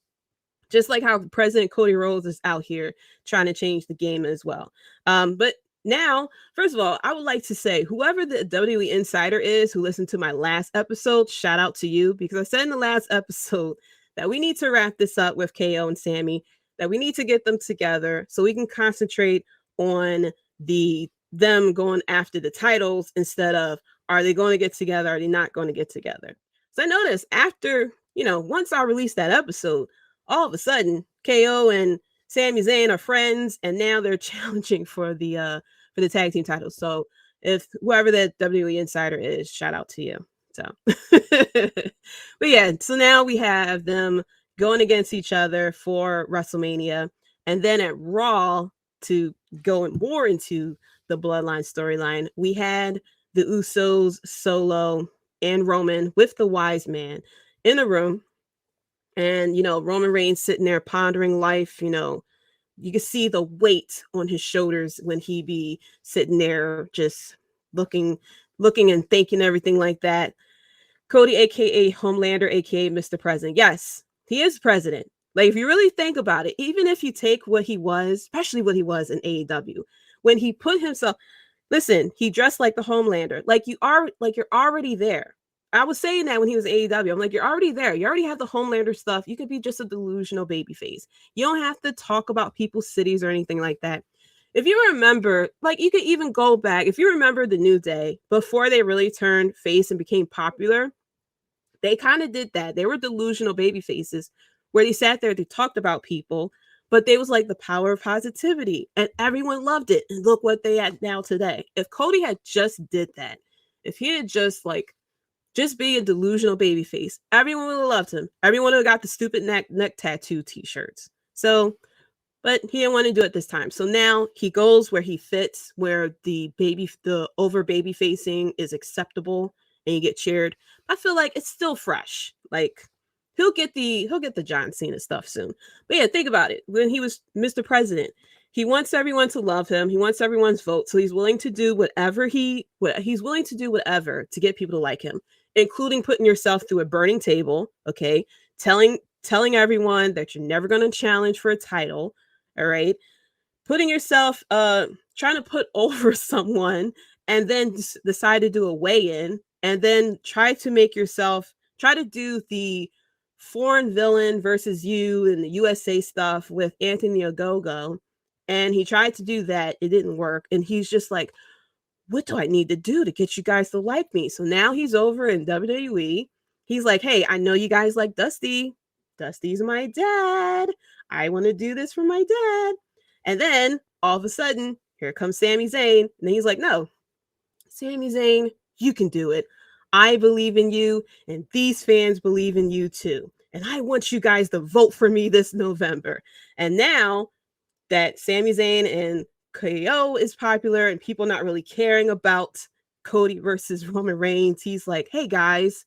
Just like how President Cody Rhodes is out here trying to change the game as well. But now, first of all, I would like to say, whoever the WWE insider is who listened to my last episode, shout out to you, because I said in the last episode that we need to wrap this up with KO and Sami, that we need to get them together so we can concentrate on them going after the titles instead of, are they going to get together? Are they not going to get together? So I noticed after, once I released that episode, all of a sudden KO and Sami Zayn are friends, and now they're challenging for the tag team titles. So if whoever the WWE insider is, shout out to you. So, but yeah, so now we have them going against each other for WrestleMania, and then at Raw, to go more into the Bloodline storyline, we had the Usos, Solo, and Roman with the Wise Man in a room. And, Roman Reigns sitting there pondering life, you can see the weight on his shoulders when he be sitting there just looking and thinking everything like that. Cody, aka Homelander, aka Mr. President. Yes, he is president. Like, if you really think about it, even if you take what he was, especially what he was in AEW, when he put himself, listen, he dressed like the Homelander. You're already there. I was saying that when he was AEW. I'm like, you're already there. You already have the Homelander stuff. You could be just a delusional babyface. You don't have to talk about people's cities or anything like that. If you remember, you could even go back. If you remember the New Day, before they really turned face and became popular, they kind of did that. They were delusional baby faces where they sat there, they talked about people, but they was like the power of positivity, and everyone loved it. And look what they had now today. If Cody had just did that, if he had just be a delusional baby face, everyone would have loved him. Everyone would have got the stupid neck tattoo t-shirts. So, but he didn't want to do it this time. So now he goes where he fits, where the over baby facing is acceptable and you get cheered. I feel like it's still fresh. Like, he'll get the John Cena stuff soon. But yeah, think about it. When he was Mr. President, he wants everyone to love him. He wants everyone's vote. So he's willing to do whatever to get people to like him, including putting yourself through a burning table. Okay. Telling everyone that you're never going to challenge for a title. All right. Putting yourself, trying to put over someone, and then decide to do a weigh-in, and then try to do the foreign villain versus you and the USA stuff with Anthony Ogogo. And he tried to do that. It didn't work. And he's just like, what do I need to do to get you guys to like me? So now he's over in WWE. He's like, hey, I know you guys like Dusty. Dusty's my dad. I want to do this for my dad. And then all of a sudden, here comes Sami Zayn. And he's like, no, Sami Zayn, you can do it. I believe in you, and these fans believe in you too. And I want you guys to vote for me this November. And now that Sami Zayn and KO is popular and people not really caring about Cody versus Roman Reigns, he's like, hey guys,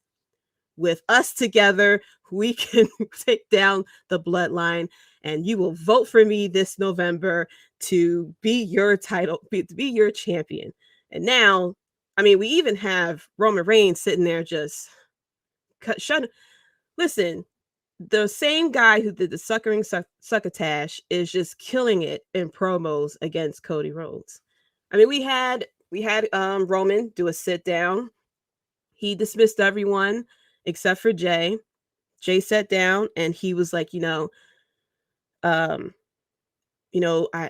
with us together, we can take down the bloodline, and you will vote for me this November to be your title, to be your champion. And now, I mean, we even have Roman Reigns sitting there just listen, the same guy who did the succotash is just killing it in promos against Cody Rhodes. I mean, we had Roman do a sit down. He dismissed everyone except for Jay. Jay sat down and he was like, I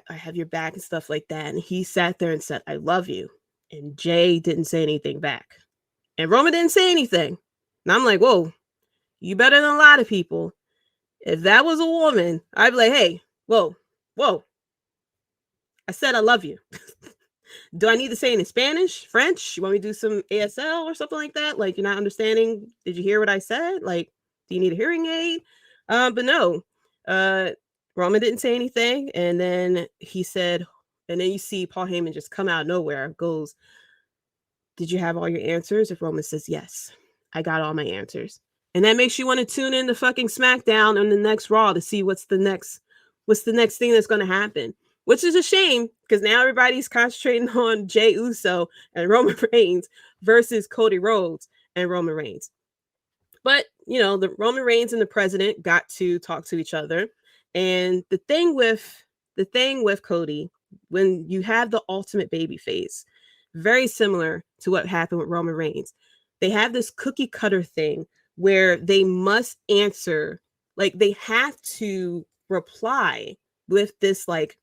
have your back and stuff like that. And he sat there and said, I love you. And Jay didn't say anything back. And Roman didn't say anything. And I'm like, whoa, you better than a lot of people. If that was a woman, I'd be like, hey, whoa. I said I love you. Do I need to say it in Spanish, French? You want me to do some ASL or something like that? Like, you're not understanding. Did you hear what I said? Like, do you need a hearing aid? But no, Roman didn't say anything. And then he said, and then you see Paul Heyman just come out of nowhere, goes, did you have all your answers? If Roman says, yes, I got all my answers. And that makes you want to tune in to fucking SmackDown on the next Raw to see what's the next thing that's going to happen. Which is a shame, because now everybody's concentrating on Jey Uso and Roman Reigns versus Cody Rhodes and Roman Reigns. But, the Roman Reigns and the president got to talk to each other. And the thing with Cody, when you have the ultimate baby face, very similar to what happened with Roman Reigns, they have this cookie cutter thing where they must answer, like they have to reply with this, like,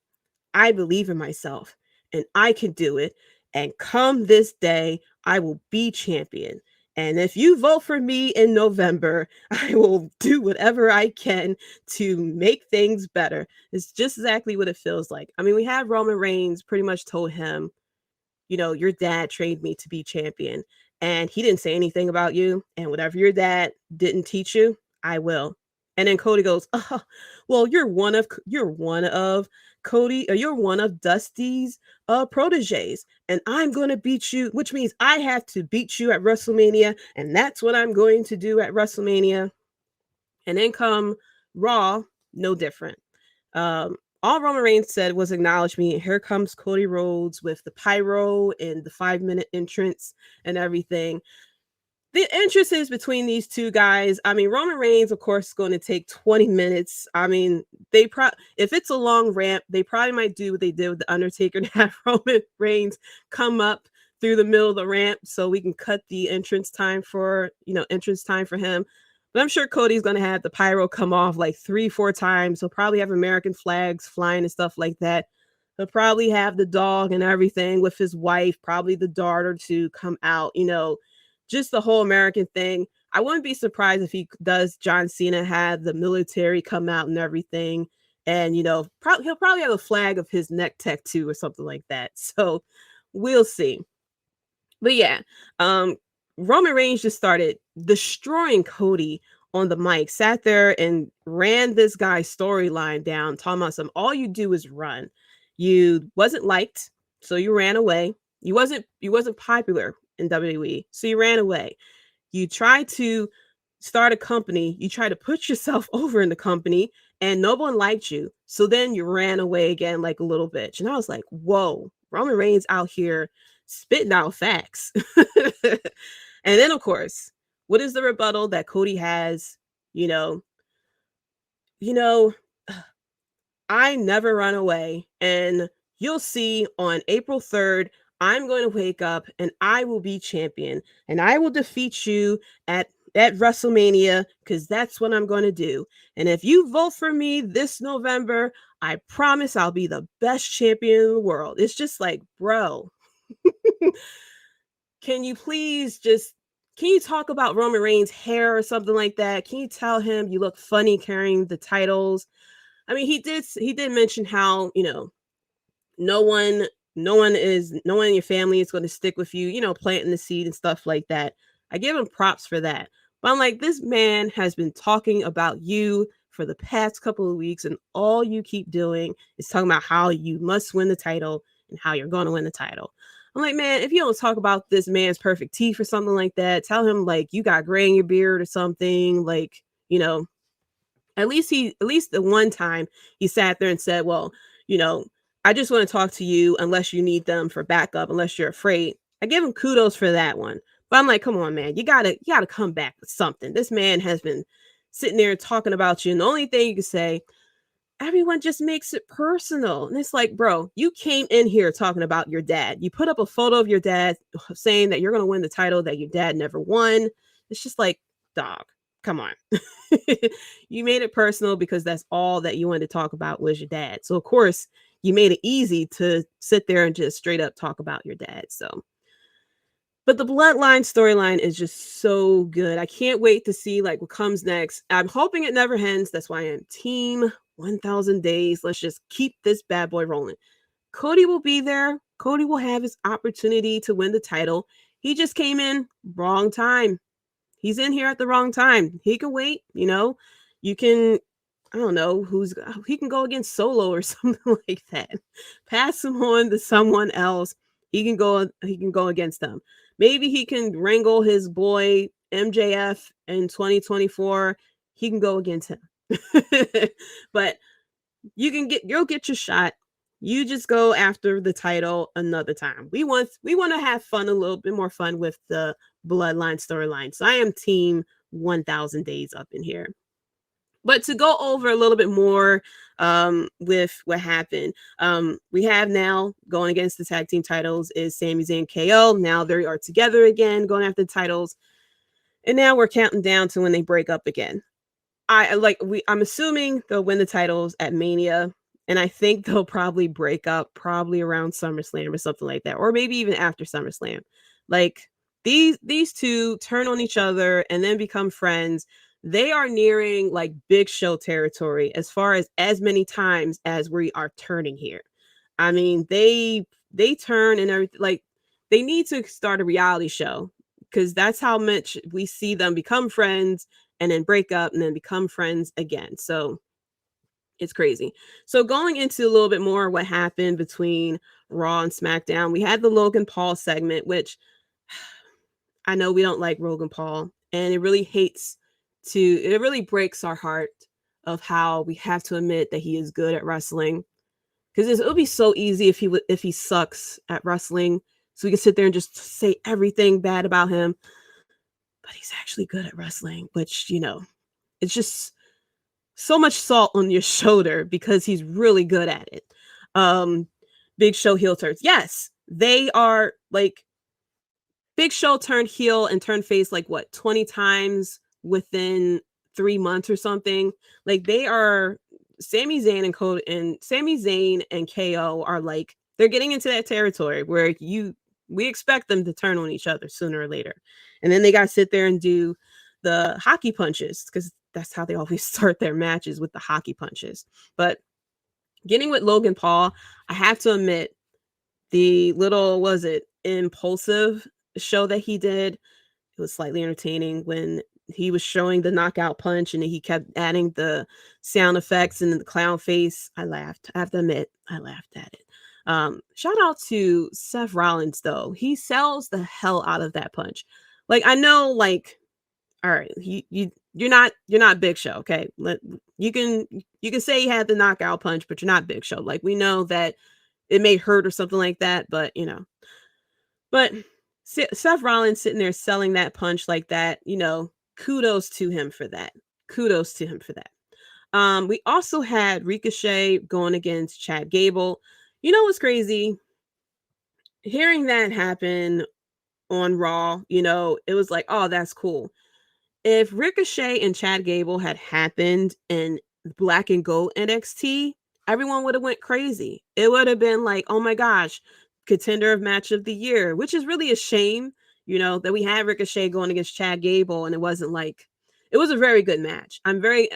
I believe in myself and I can do it. And come this day, I will be champion. And if you vote for me in November, I will do whatever I can to make things better. It's just exactly what it feels like. I mean, we have Roman Reigns pretty much told him, your dad trained me to be champion. And he didn't say anything about you. And whatever your dad didn't teach you, I will. And then Cody goes, oh, well, you're one of Cody, or you're one of Dusty's proteges, and I'm going to beat you, which means I have to beat you at WrestleMania, and that's what I'm going to do at WrestleMania. And then come Raw, no different. All Roman Reigns said was acknowledge me, and here comes Cody Rhodes with the pyro and the 5-minute entrance and everything. The entrances between these two guys, I mean, Roman Reigns, of course, is going to take 20 minutes. I mean, if it's a long ramp, they probably might do what they did with the Undertaker and have Roman Reigns come up through the middle of the ramp so we can cut the entrance time for him. But I'm sure Cody's going to have the pyro come off like 3-4 times. He'll probably have American flags flying and stuff like that. He'll probably have the dog and everything with his wife, probably the daughter to come out, just the whole American thing. I wouldn't be surprised if he does John Cena have the military come out and everything. And, he'll probably have a flag of his neck tattoo or something like that. So we'll see. But yeah, Roman Reigns just started destroying Cody on the mic, sat there and ran this guy's storyline down, talking about all you do is run. You wasn't liked, so you ran away. You wasn't popular in WWE, so you ran away. You tried to start a company, you tried to put yourself over in the company, and no one liked you, so then you ran away again like a little bitch. And I was like, whoa, Roman Reigns out here spitting out facts. And then, of course, what is the rebuttal that Cody has? I never run away, and you'll see on April 3rd, I'm going to wake up and I will be champion, and I will defeat you at WrestleMania, because that's what I'm going to do. And if you vote for me this November, I promise I'll be the best champion in the world. It's just like, bro, can you talk about Roman Reigns' hair or something like that? Can you tell him you look funny carrying the titles? I mean, he did mention how, no one no one in your family is going to stick with you, planting the seed and stuff like that. I give him props for that. But I'm like, this man has been talking about you for the past couple of weeks, and all you keep doing is talking about how you must win the title and how you're going to win the title. I'm like, man, if you don't talk about this man's perfect teeth or something like that, tell him like you got gray in your beard or something, like, at least the one time he sat there and said, well, I just want to talk to you unless you need them for backup, unless you're afraid. I give him kudos for that one. But I'm like, come on, man, you gotta come back with something. This man has been sitting there talking about you, and the only thing you can say, everyone just makes it personal. And it's like, bro, you came in here talking about your dad. You put up a photo of your dad saying that you're gonna win the title that your dad never won. It's just like, dog, come on. You made it personal because that's all that you wanted to talk about was your dad. So of course you made it easy to sit there and just straight up talk about your dad. So, but the Bloodline storyline is just so good. I can't wait to see like what comes next. I'm hoping it never ends. That's why I'm team 1000 days. Let's just keep this bad boy rolling. Cody will be there. Cody will have his opportunity to win the title. He just came in wrong time. He's in here at the wrong time. He can wait, you can, I don't know he can go against Solo or something like that. Pass him on to someone else. He can go against them. Maybe he can wrangle his boy MJF in 2024. He can go against him. But you'll get your shot. You just go after the title another time. We want to have fun, a little bit more fun with the Bloodline storyline. So I am team 1000 days up in here. But to go over a little bit more with what happened, we have now going against the tag team titles is Sami Zayn and KO. Now they are together again, going after the titles. And now we're counting down to when they break up again. I'm assuming they'll win the titles at Mania. And I think they'll probably break up probably around SummerSlam or something like that. Or maybe even after SummerSlam. Like these two turn on each other and then become friends. They are nearing like Big Show territory as many times as we are turning here. I mean, they turn and everything. Like they need to start a reality show because that's how much we see them become friends and then break up and then become friends again. So it's crazy. So going into a little bit more what happened between Raw and SmackDown, we had the Logan Paul segment, which I know we don't like Logan Paul, and it really breaks our heart of how we have to admit that he is good at wrestling. Because it would be so easy if he sucks at wrestling, so we can sit there and just say everything bad about him. But he's actually good at wrestling, which, it's just so much salt on your shoulder because he's really good at it. Big Show heel turns. Yes, they are like Big Show turned heel and turned face like what 20 times within 3 months or something. Like they are Sami Zayn and Cody and Sami Zayn and KO are like they're getting into that territory where we expect them to turn on each other sooner or later. And then they got to sit there and do the hockey punches because that's how they always start their matches, with the hockey punches. But getting with Logan Paul, I have to admit, the little, impulsive show that he did, it was slightly entertaining when he was showing the knockout punch and he kept adding the sound effects and the clown face. I laughed. I have to admit, I laughed at it. Shout out to Seth Rollins though. He sells the hell out of that punch. Like I know, like, all right, you're not Big Show, okay? You can say he had the knockout punch, but you're not Big Show. Like we know that it may hurt or something like that, but But Seth Rollins sitting there selling that punch like that, kudos to him for that. Kudos to him for that. We also had Ricochet going against Chad Gable. You know what's crazy? Hearing that happen on Raw, it was like, oh, that's cool. If Ricochet and Chad Gable had happened in Black and Gold NXT, everyone would have went crazy. It would have been like, oh my gosh, contender of match of the year, which is really a shame, that we had Ricochet going against Chad Gable and it wasn't like it was a very good match. I'm very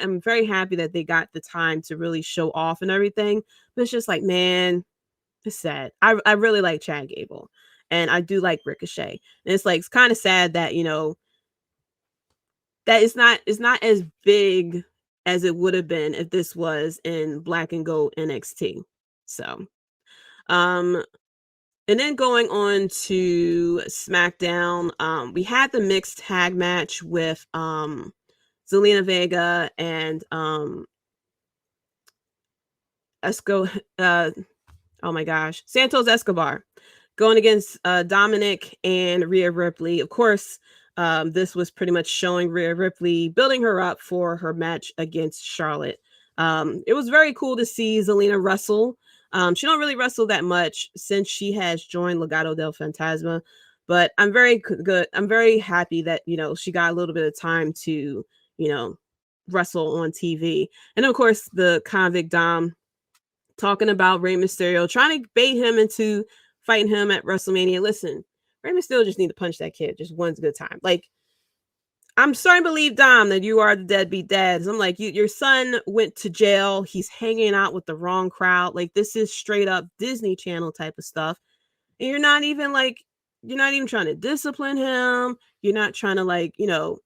happy that they got the time to really show off and everything. But it's just like, man, it's sad. I really like Chad Gable, and I do like Ricochet. And it's like, it's kind of sad that, you know, that it's not as big as it would have been if this was in Black and Gold NXT. So, and then going on to SmackDown, we had the mixed tag match with Zelina Vega and oh my gosh, Santos Escobar going against Dominic and Rhea Ripley. Of course, this was pretty much showing Rhea Ripley, building her up for her match against Charlotte. It was very cool to see Zelina wrestle. She don't really wrestle that much since she has joined Legado del Fantasma, but I'm very good. I'm very happy that, you know, she got a little bit of time to, you know, wrestle on TV. And of course, the Convict Dom talking about Rey Mysterio, trying to bait him into fighting him at WrestleMania. Listen, Rey Mysterio just need to punch that kid just one good time. Like, I'm starting to believe, Dom, that you are the deadbeat dad. I'm like, your son went to jail. He's hanging out with the wrong crowd. Like, this is straight up Disney Channel type of stuff. And you're not even trying to discipline him. You're not trying to, like, you know,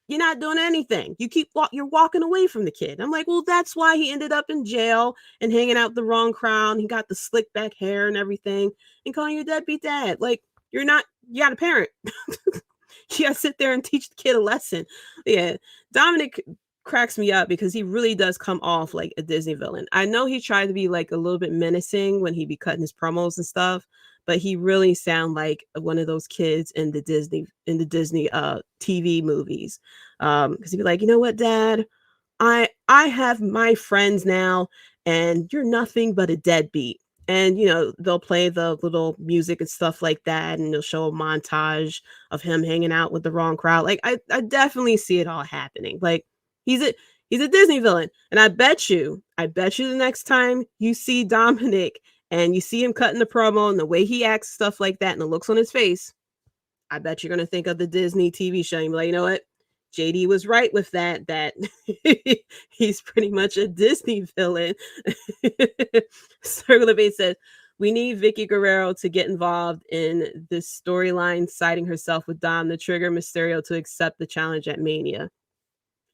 you're not doing anything. You're walking away from the kid. I'm like, well, that's why he ended up in jail and hanging out with the wrong crowd. He got the slick back hair and everything, and calling you a deadbeat dad. Like, you got a parent. You gotta sit there and teach the kid a lesson. Yeah, Dominic cracks me up because he really does come off like a Disney villain. I know he tried to be like a little bit menacing when he be cutting his promos and stuff, but he really sound like one of those kids in the Disney TV movies. Because he'd be like, you know what, Dad, I have my friends now, and you're nothing but a deadbeat. And, you know, they'll play the little music and stuff like that, and they'll show a montage of him hanging out with the wrong crowd. Like, I definitely see it all happening. Like, he's a Disney villain. And I bet you the next time you see Dominic and you see him cutting the promo and the way he acts, stuff like that, and the looks on his face, I bet you're going to think of the Disney TV show. You're like, you know what? Jaydee was right with that he's pretty much a Disney villain. Circle of Eight says, we need Vicky Guerrero to get involved in this storyline, siding herself with Dom to trigger Mysterio to accept the challenge at Mania.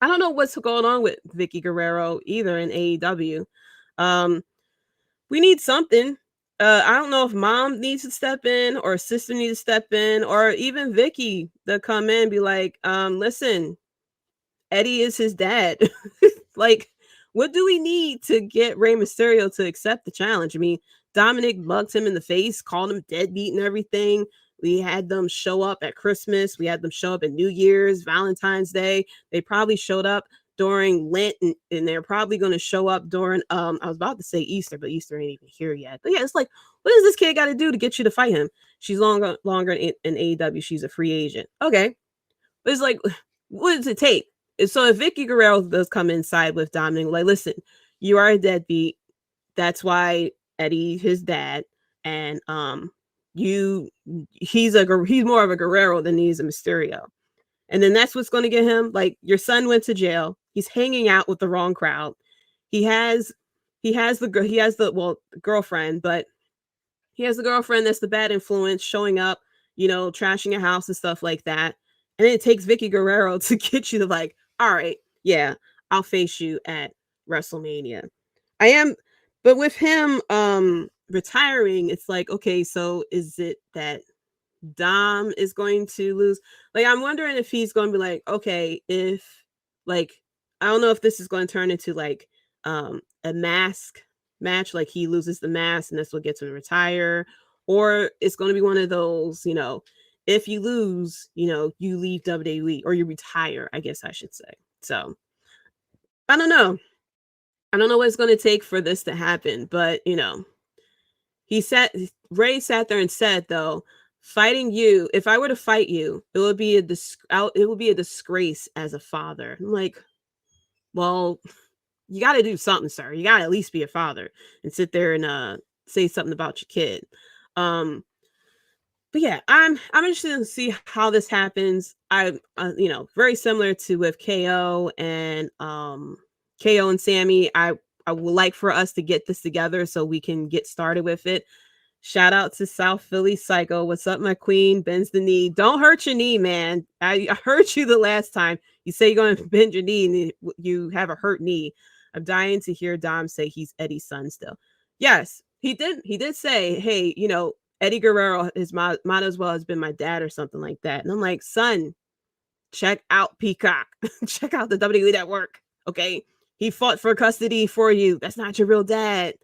I don't know what's going on with Vicky Guerrero either in AEW. We need something. I don't know if mom needs to step in or sister needs to step in, or even Vicky to come in and be like, listen, Eddie is his dad. Like, what do we need to get Rey Mysterio to accept the challenge? I mean, Dominic mugged him in the face, called him deadbeat and everything. We had them show up at Christmas. We had them show up at New Year's, Valentine's Day. They probably showed up during Lent, and they're probably going to show up during I was about to say Easter, but Easter ain't even here yet. But yeah, it's like, what does this kid got to do to get you to fight him? She's longer in AEW. She's a free agent. Okay. But it's like, what does it take? So if Vicky Guerrero does come inside with Dominic, like, listen, you are a deadbeat. That's why Eddie, his dad, and he's more of a Guerrero than he's a Mysterio. And then that's what's going to get him. Like, your son went to jail. He's hanging out with the wrong crowd. He has the girlfriend, but he has the girlfriend that's the bad influence showing up, you know, trashing your house and stuff like that. And then it takes Vicky Guerrero to get you to, like, all right, yeah, I'll face you at WrestleMania. But with him retiring, it's like, okay, so is it that Dom is going to lose? Like, I'm wondering if he's going to be like, okay, if, like, I don't know if this is going to turn into like a mask match, like he loses the mask and that's what gets him to retire, or it's going to be one of those, you know, if you lose, you know, you leave WWE or you retire, I guess I should say. So I don't know what it's going to take for this to happen, but, you know, Ray sat there and said, though, fighting you, if I were to fight you, it would be a disgrace as a father. I'm like, well, you got to do something, sir. You got to at least be a father and sit there and say something about your kid. But but yeah, I'm interested to see how this happens. I very similar to with KO and Sami. I would like for us to get this together so we can get started with it. Shout out to South Philly Psycho. What's up, my queen? Bends the knee. Don't hurt your knee, man. I hurt you the last time. You say you're going to bend your knee and you have a hurt knee. I'm dying to hear Dom say he's Eddie's son still. Yes, he did. He did say, hey, Eddie Guerrero, his might as well has been my dad or something like that. And I'm like, son, check out Peacock. Check out the WWE Network. Okay. He fought for custody for you. That's not your real dad.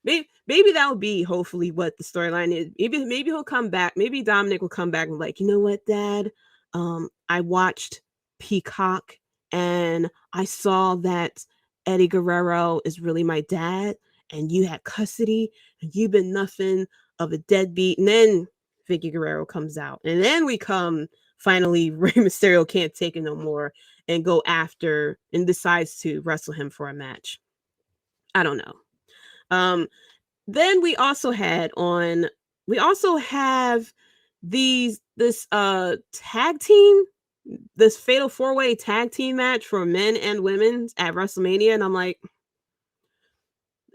Maybe that will be hopefully what the storyline is. Maybe he'll come back. Maybe Dominic will come back and be like, you know what, Dad? I watched Peacock and I saw that Eddie Guerrero is really my dad, and you had custody, and you've been nothing of a deadbeat. And then Vicky Guerrero comes out, and then we come finally. Rey Mysterio can't take it no more and go after and decides to wrestle him for a match. I don't know. Then we also have this tag team, this fatal 4-way tag team match for men and women at WrestleMania. And I'm like,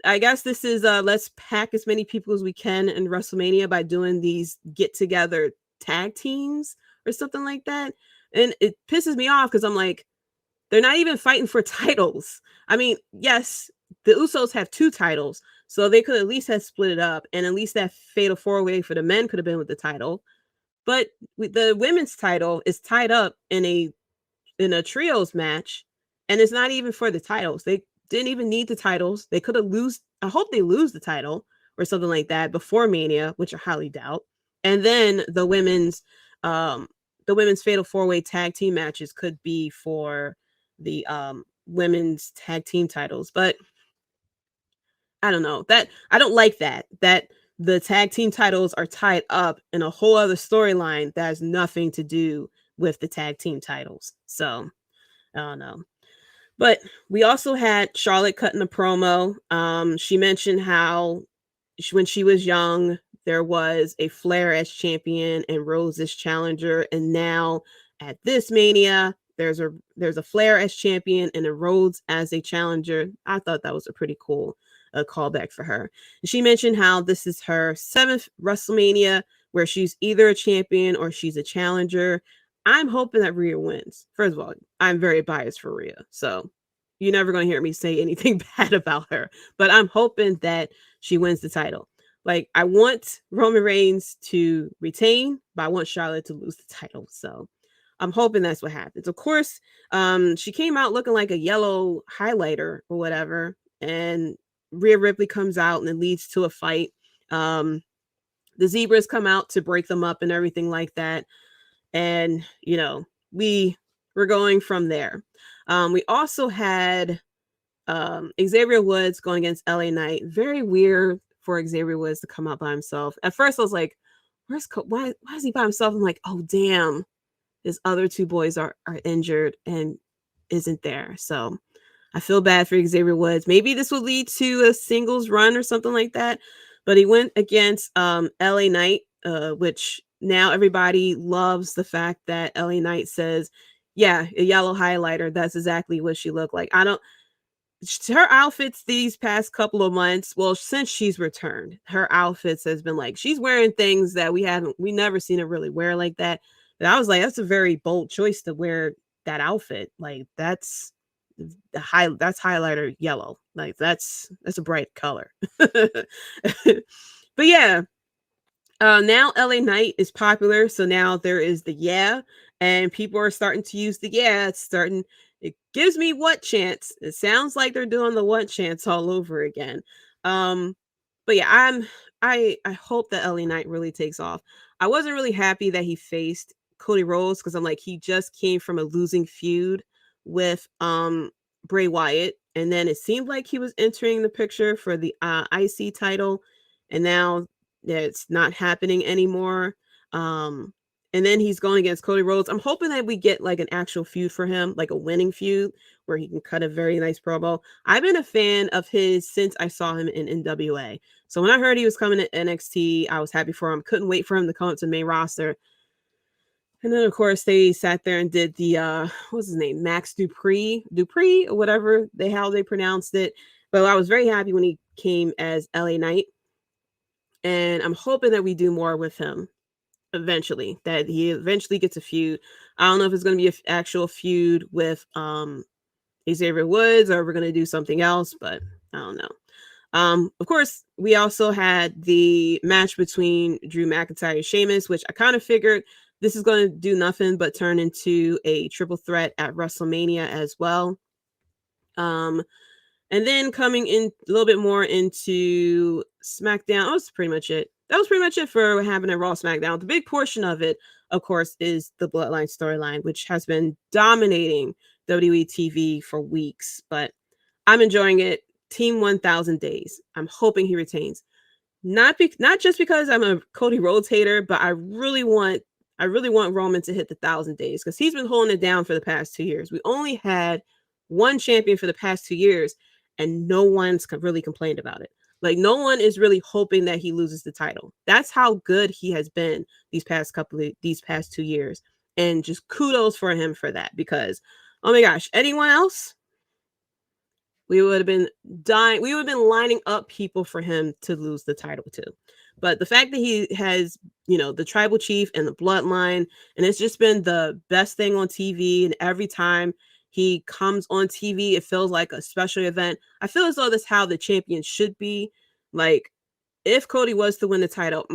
I guess this is let's pack as many people as we can in WrestleMania by doing these get together tag teams or something like that. And it pisses me off because I'm like, they're not even fighting for titles. I mean, yes, the Usos have 2 titles, so they could at least have split it up, and at least that fatal 4-way for the men could have been with the title. But the women's title is tied up in a trios match, and it's not even for the titles. They didn't even need the titles. They could have lose. I hope they lose the title or something like that before Mania, which I highly doubt. And then the women's fatal 4-way tag team matches could be for the women's tag team titles. But I don't know, that I don't like that the tag team titles are tied up in a whole other storyline that has nothing to do with the tag team titles. So I don't know. But we also had Charlotte cutting a promo. She mentioned how when she was young, there was a Flair as champion and Rhodes as challenger, and now at this Mania, there's a Flair as champion and a Rhodes as a challenger. I thought that was a pretty cool callback for her. And she mentioned how this is her 7th WrestleMania where she's either a champion or she's a challenger. I'm hoping that Rhea wins. First of all, I'm very biased for Rhea, so you're never going to hear me say anything bad about her. But I'm hoping that she wins the title. Like, I want Roman Reigns to retain, but I want Charlotte to lose the title. So I'm hoping that's what happens. Of course, she came out looking like a yellow highlighter or whatever, and Rhea Ripley comes out and it leads to a fight. The Zebras come out to break them up and everything like that. And, we're going from there. We also had Xavier Woods going against LA Knight. Very weird for Xavier Woods to come out by himself. At first, I was like, why is he by himself? I'm like, oh, damn. His other 2 boys are injured and isn't there. So I feel bad for Xavier Woods. Maybe this will lead to a singles run or something like that. But he went against LA Knight, which now everybody loves the fact that LA Knight says, yeah, a yellow highlighter. That's exactly what she looked like. Her outfits these past couple of months, well, since she's returned, her outfits has been like, she's wearing things that we never seen her really wear like that. But I was like, that's a very bold choice to wear that outfit. Like, that's highlighter yellow. Like, that's a bright color. But yeah, now LA Knight is popular, so now there is the yeah, and people are starting to use the yeah. It gives me what chance. It sounds like they're doing the what chance all over again. But yeah, I hope that LA Knight really takes off. I wasn't really happy that he faced Cody Rhodes because I'm like, he just came from a losing feud with Bray Wyatt, and then it seemed like he was entering the picture for the IC title, and now it's not happening anymore. And then he's going against Cody Rhodes. I'm hoping that we get like an actual feud for him, like a winning feud where he can cut a very nice promo. I've been a fan of his since I saw him in NWA. So when I heard he was coming to NXT, I was happy for him. Couldn't wait for him to come up to the main roster. And then of course they sat there and did the what's his name? Max Dupree or whatever how they pronounced it. But I was very happy when he came as LA Knight. And I'm hoping that we do more with him eventually, that he eventually gets a feud. I don't know if it's going to be an actual feud with Xavier Woods or we're going to do something else, but I don't know. Of course, we also had the match between Drew McIntyre and Sheamus, which I kind of figured this is going to do nothing but turn into a triple threat at WrestleMania as well. And then coming in a little bit more into SmackDown, that was pretty much it. That was pretty much it for what happened at Raw SmackDown. The big portion of it, of course, is the Bloodline storyline, which has been dominating WWE TV for weeks. But I'm enjoying it. Team 1000 days. I'm hoping he retains. Not just because I'm a Cody Rhodes hater, but I really want Roman to hit the 1000 days because he's been holding it down for the past 2 years. We only had one champion for the past 2 years, and no one's really complained about it. Like, no one is really hoping that he loses the title. That's how good he has been these past 2 years. And just kudos for him for that, because, oh my gosh, anyone else, we would have been dying. We would have been lining up people for him to lose the title to. But the fact that he has, the tribal chief and the bloodline, and it's just been the best thing on TV. And every time he comes on TV, it feels like a special event. I feel as though that's how the champion should be. Like, if Cody was to win the title,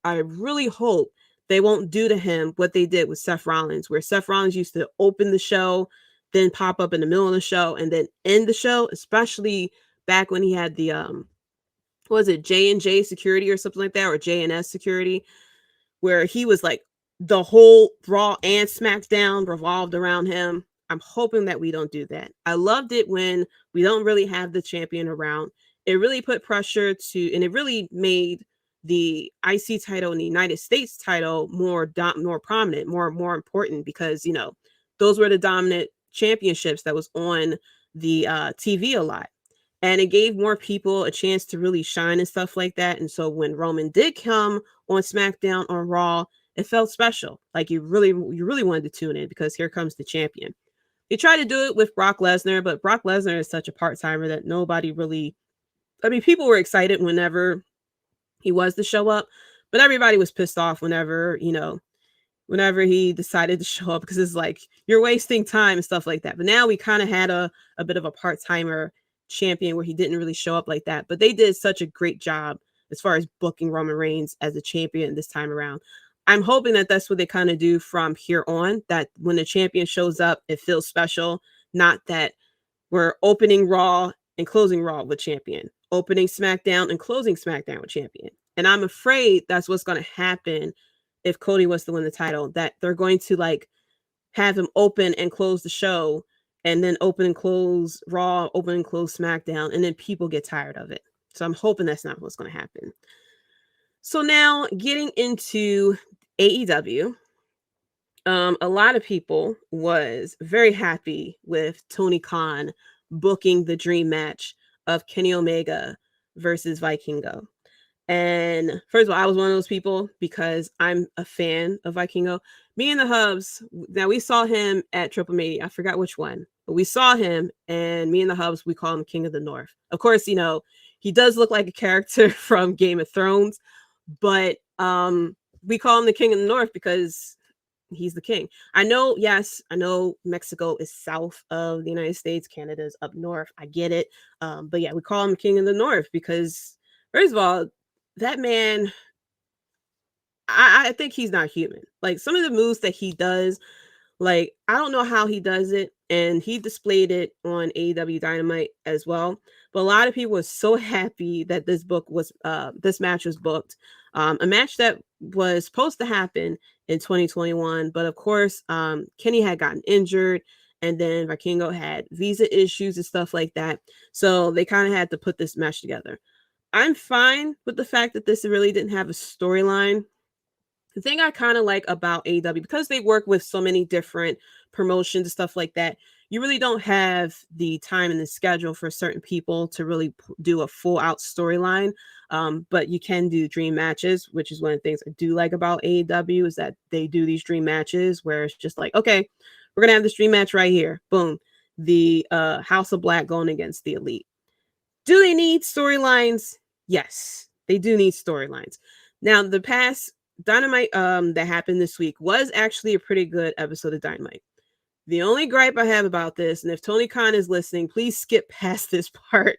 I really hope they won't do to him what they did with Seth Rollins, where Seth Rollins used to open the show, then pop up in the middle of the show, and then end the show, especially back when he had the, was it J&J security or something like that, or J&S security, where he was like, the whole Raw and SmackDown revolved around him. I'm hoping that we don't do that. I loved it when we don't really have the champion around. It really put pressure to, and it really made the IC title and the United States title more prominent, more important, because, those were the dominant championships that was on the TV a lot. And it gave more people a chance to really shine and stuff like that. And so when Roman did come on SmackDown or Raw, it felt special. Like you really wanted to tune in, because here comes the champion. He tried to do it with Brock Lesnar, but Brock Lesnar is such a part-timer that nobody really, people were excited whenever he was to show up, but everybody was pissed off whenever he decided to show up, because it's like, you're wasting time and stuff like that. But now we kind of had a bit of a part-timer champion where he didn't really show up like that, but they did such a great job as far as booking Roman Reigns as a champion this time around. I'm hoping that that's what they kind of do from here on, that when the champion shows up, it feels special, not that we're opening Raw and closing Raw with champion, opening SmackDown and closing SmackDown with champion. And I'm afraid that's what's going to happen if Cody was to win the title, that they're going to like have him open and close the show, and then open and close Raw, open and close SmackDown, and then people get tired of it. So I'm hoping that's not what's going to happen. So now getting into AEW, a lot of people was very happy with Tony Khan booking the dream match of Kenny Omega versus Vikingo. And first of all, I was one of those people because I'm a fan of Vikingo. Me and the Hubs, now we saw him at Triple Mania. I forgot which one, but we saw him, and me and the Hubs, we call him King of the North. Of course, he does look like a character from Game of Thrones, but we call him the King of the North because he's the king. I know Mexico is south of the United States, Canada is up north. I get it. But yeah, we call him King of the North because, first of all, that man, I think he's not human. Like, some of the moves that he does, like, I don't know how he does it. And he displayed it on AEW Dynamite as well. But a lot of people were so happy that this match was booked. A match that was supposed to happen in 2021. But of course, Kenny had gotten injured, and then Vikingo had visa issues and stuff like that. So they kind of had to put this match together. I'm fine with the fact that this really didn't have a storyline. The thing I kind of like about AEW, because they work with so many different promotions and stuff like that, you really don't have the time and the schedule for certain people to really do a full out storyline. But you can do dream matches, which is one of the things I do like about AEW, is that they do these dream matches where it's just like, okay, we're gonna have this dream match right here. Boom. The House of Black going against the Elite. Do they need storylines? Yes, they do need storylines. Now, the past Dynamite that happened this week was actually a pretty good episode of Dynamite. The only gripe I have about this, and if Tony Khan is listening, please skip past this part,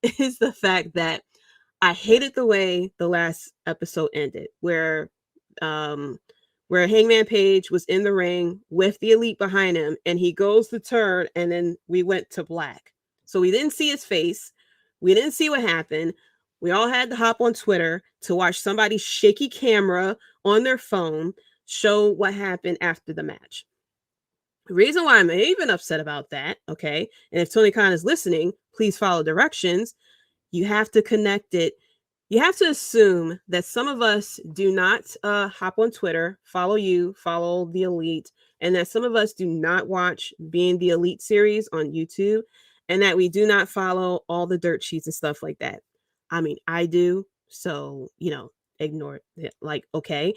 is the fact that I hated the way the last episode ended, where Hangman Page was in the ring with the Elite behind him, and he goes to turn, and then we went to black. So we didn't see his face. We didn't see what happened. We all had to hop on Twitter to watch somebody's shaky camera on their phone show what happened after the match. The reason why I'm even upset about that, okay, and if Tony Khan is listening, please follow directions. You have to connect it. You have to assume that some of us do not hop on Twitter, follow the Elite, and that some of us do not watch Being the Elite series on YouTube, and that we do not follow all the dirt sheets and stuff like that. I mean, I do, so, ignore it. Like, okay.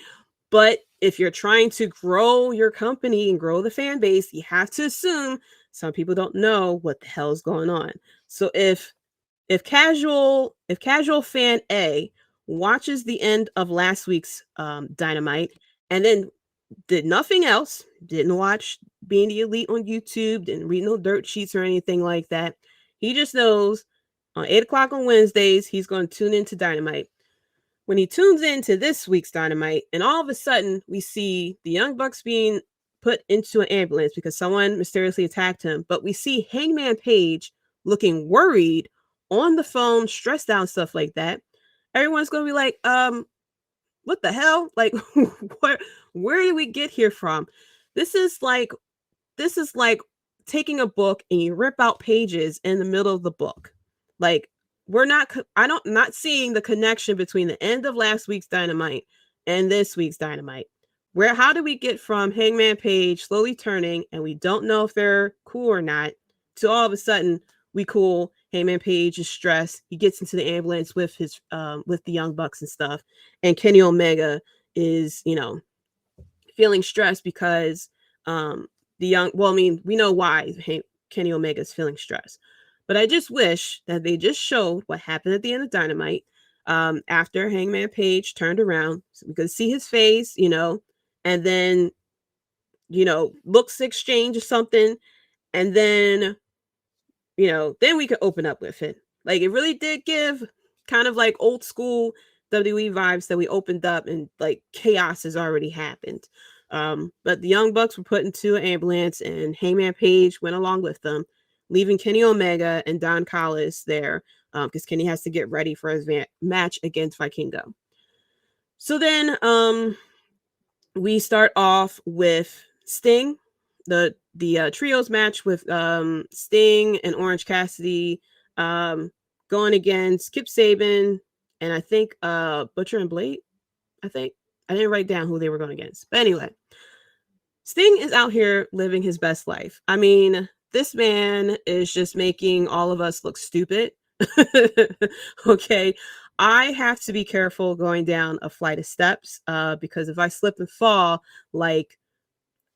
But if you're trying to grow your company and grow the fan base, you have to assume some people don't know what the hell is going on. So if casual fan A watches the end of last week's Dynamite and then did nothing else, didn't watch Being the Elite on YouTube, didn't read no dirt sheets or anything like that, he just knows on 8 o'clock on Wednesdays, he's going to tune into Dynamite. When he tunes into this week's Dynamite, and all of a sudden we see the Young Bucks being put into an ambulance because someone mysteriously attacked him, but we see Hangman Page looking worried on the phone, stressed out, stuff like that. Everyone's going to be like, what the hell? Like, where did we get here from? This is like taking a book and you rip out pages in the middle of the book. Like, not seeing the connection between the end of last week's Dynamite and this week's Dynamite. How do we get from Hangman Page slowly turning, and we don't know if they're cool or not, to all of a sudden we cool, Hangman Page is stressed, he gets into the ambulance with the Young Bucks and stuff, and Kenny Omega is, feeling stressed because we know why Kenny Omega is feeling stressed. But I just wish that they just showed what happened at the end of Dynamite after Hangman Page turned around, so we could see his face, and then, looks exchange or something, and then, then we could open up with it. Like, it really did give kind of like old school WWE vibes that we opened up and like chaos has already happened. But the Young Bucks were put into an ambulance and Hangman Page went along with them, leaving Kenny Omega and Don Callis there because Kenny has to get ready for his match against Vikingo. So then we start off with Sting, the trios match with Sting and Orange Cassidy going against Kip Sabian and I think Butcher and Blade. I think I didn't write down who they were going against, but anyway, Sting is out here living his best life. I mean, this man is just making all of us look stupid. Okay. I have to be careful going down a flight of steps because if I slip and fall, like,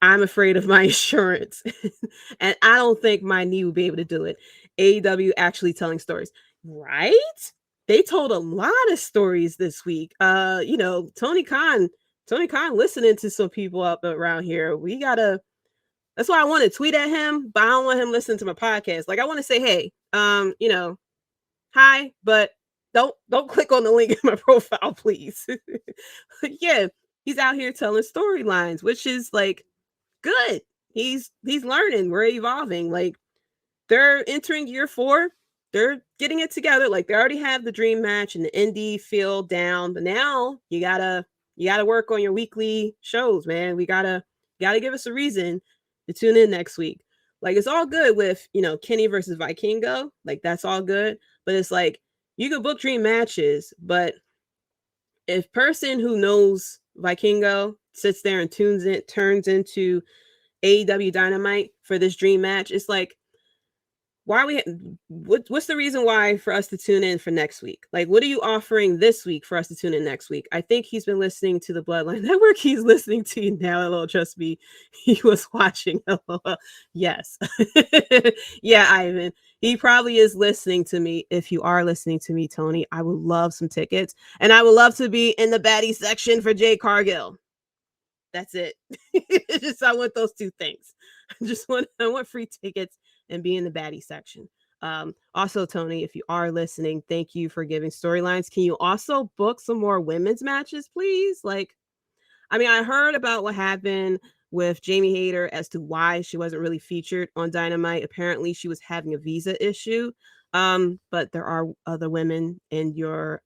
I'm afraid of my insurance. And I don't think my knee will be able to do it. AEW actually telling stories, right? They told a lot of stories this week. Tony Khan listening to some people up around here. That's why I want to tweet at him, but I don't want him listening to my podcast. Like, I want to say, hey, hi, but don't click on the link in my profile, please. Yeah, he's out here telling storylines, which is like good. He's learning. We're evolving. Like, they're entering year 4. They're getting it together. Like, they already have the dream match and the indie feel down, but now you gotta work on your weekly shows, man. We gotta give us a reason to tune in next week. Like, it's all good with, Kenny versus Vikingo. Like, that's all good. But it's like, you can book dream matches, but if person who knows Vikingo sits there and turns into AEW Dynamite for this dream match, it's like, why are we what's the reason why for us to tune in for next week? Like, what are you offering this week for us to tune in next week? I think he's been listening to the Bloodline Network. He's listening to you now. Hello, trust me, he was watching. Yes. Yeah, Ivan, he probably is listening to me. If you are listening to me, Tony, I would love some tickets, and I would love to be in the baddie section for Jade Cargill. That's it. Just I want those two things. I want free tickets and be in the baddie section. Also, Tony, if you are listening, thank you for giving storylines. Can you also book some more women's matches, please? Like, I mean, I heard about what happened with Jamie Hayter as to why she wasn't really featured on Dynamite. Apparently, she was having a visa issue. But there are other women in your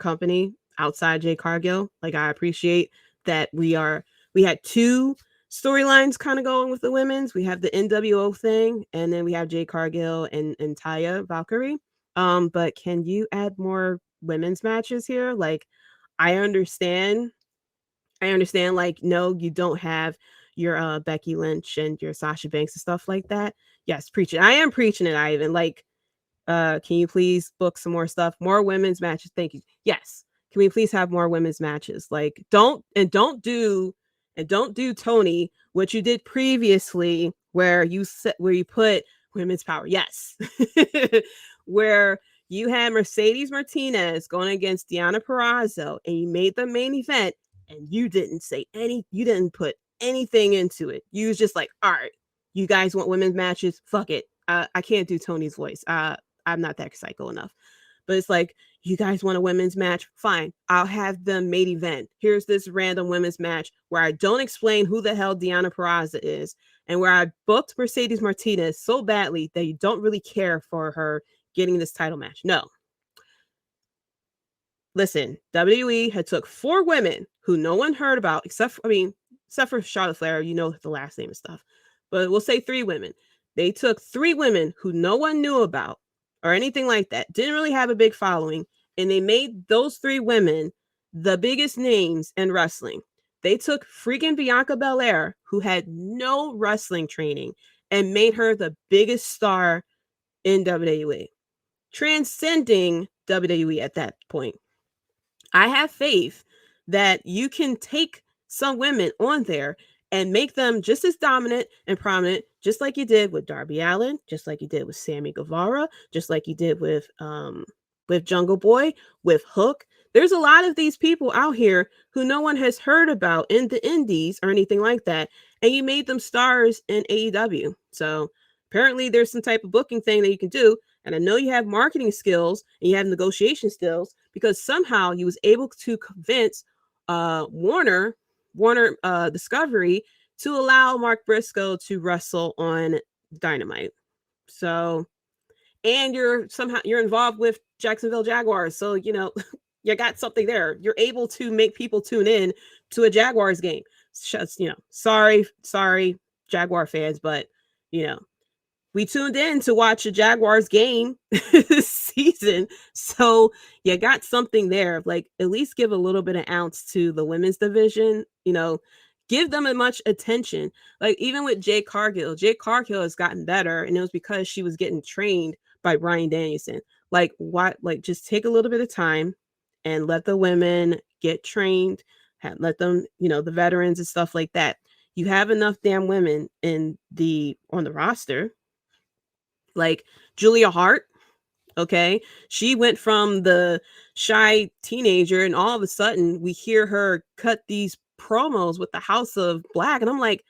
company outside Jade Cargill. Like, I appreciate that we had two storylines kind of going with the women's. We have the NWO thing, and then we have Jade Cargill and Taya Valkyrie. But can you add more women's matches here? Like, I understand. Like, no, you don't have your Becky Lynch and your Sasha Banks and stuff like that. Yes, preach it. I am preaching it, Ivan. Like, can you please book some more stuff, more women's matches? Thank you. Yes. Can we please have more women's matches? Like, don't do Tony what you did previously, where you put women's power. Yes. Where you had Mercedes Martinez going against Deonna Purrazzo, and you made the main event, and you didn't put anything into it. You was just like, all right, you guys want women's matches? Fuck it. I can't do Tony's voice. I'm not that psycho enough. But it's like, you guys want a women's match? Fine. I'll have the main event. Here's this random women's match where I don't explain who the hell Deonna Purrazzo is, and where I booked Mercedes Martinez so badly that you don't really care for her getting this title match. No. Listen, WWE had took 4 women who no one heard about, except for Charlotte Flair, you know the last name and stuff. But we'll say 3 women. They took 3 women who no one knew about or anything like that, didn't really have a big following, and they made those 3 women the biggest names in wrestling. They took freaking Bianca Belair, who had no wrestling training, and made her the biggest star in WWE, transcending WWE at that point. I have faith that you can take some women on there and make them just as dominant and prominent, just like you did with Darby Allin, just like you did with Sammy Guevara, just like you did with Jungle Boy, with Hook. There's a lot of these people out here who no one has heard about in the indies or anything like that, and you made them stars in AEW. So apparently there's some type of booking thing that you can do, and I know you have marketing skills and you have negotiation skills, because somehow you was able to convince Warner Discovery to allow Mark Briscoe to wrestle on Dynamite. So, and you're involved with Jacksonville Jaguars, so you know you got something there. You're able to make people tune in to a Jaguars game. You know, sorry Jaguar fans, but you know, we tuned in to watch a Jaguars game this season. So you got something there. Like, at least give a little bit of ounce to the women's division, you know, give them as much attention. Like, even with Jade Cargill has gotten better, and it was because she was getting trained by Bryan Danielson. Like, why? Like, just take a little bit of time and let the women get trained, let them, you know, the veterans and stuff like that. You have enough damn women on the roster. Like Julia Hart, okay? She went from the shy teenager, and all of a sudden we hear her cut these promos with the House of Black, and I'm like,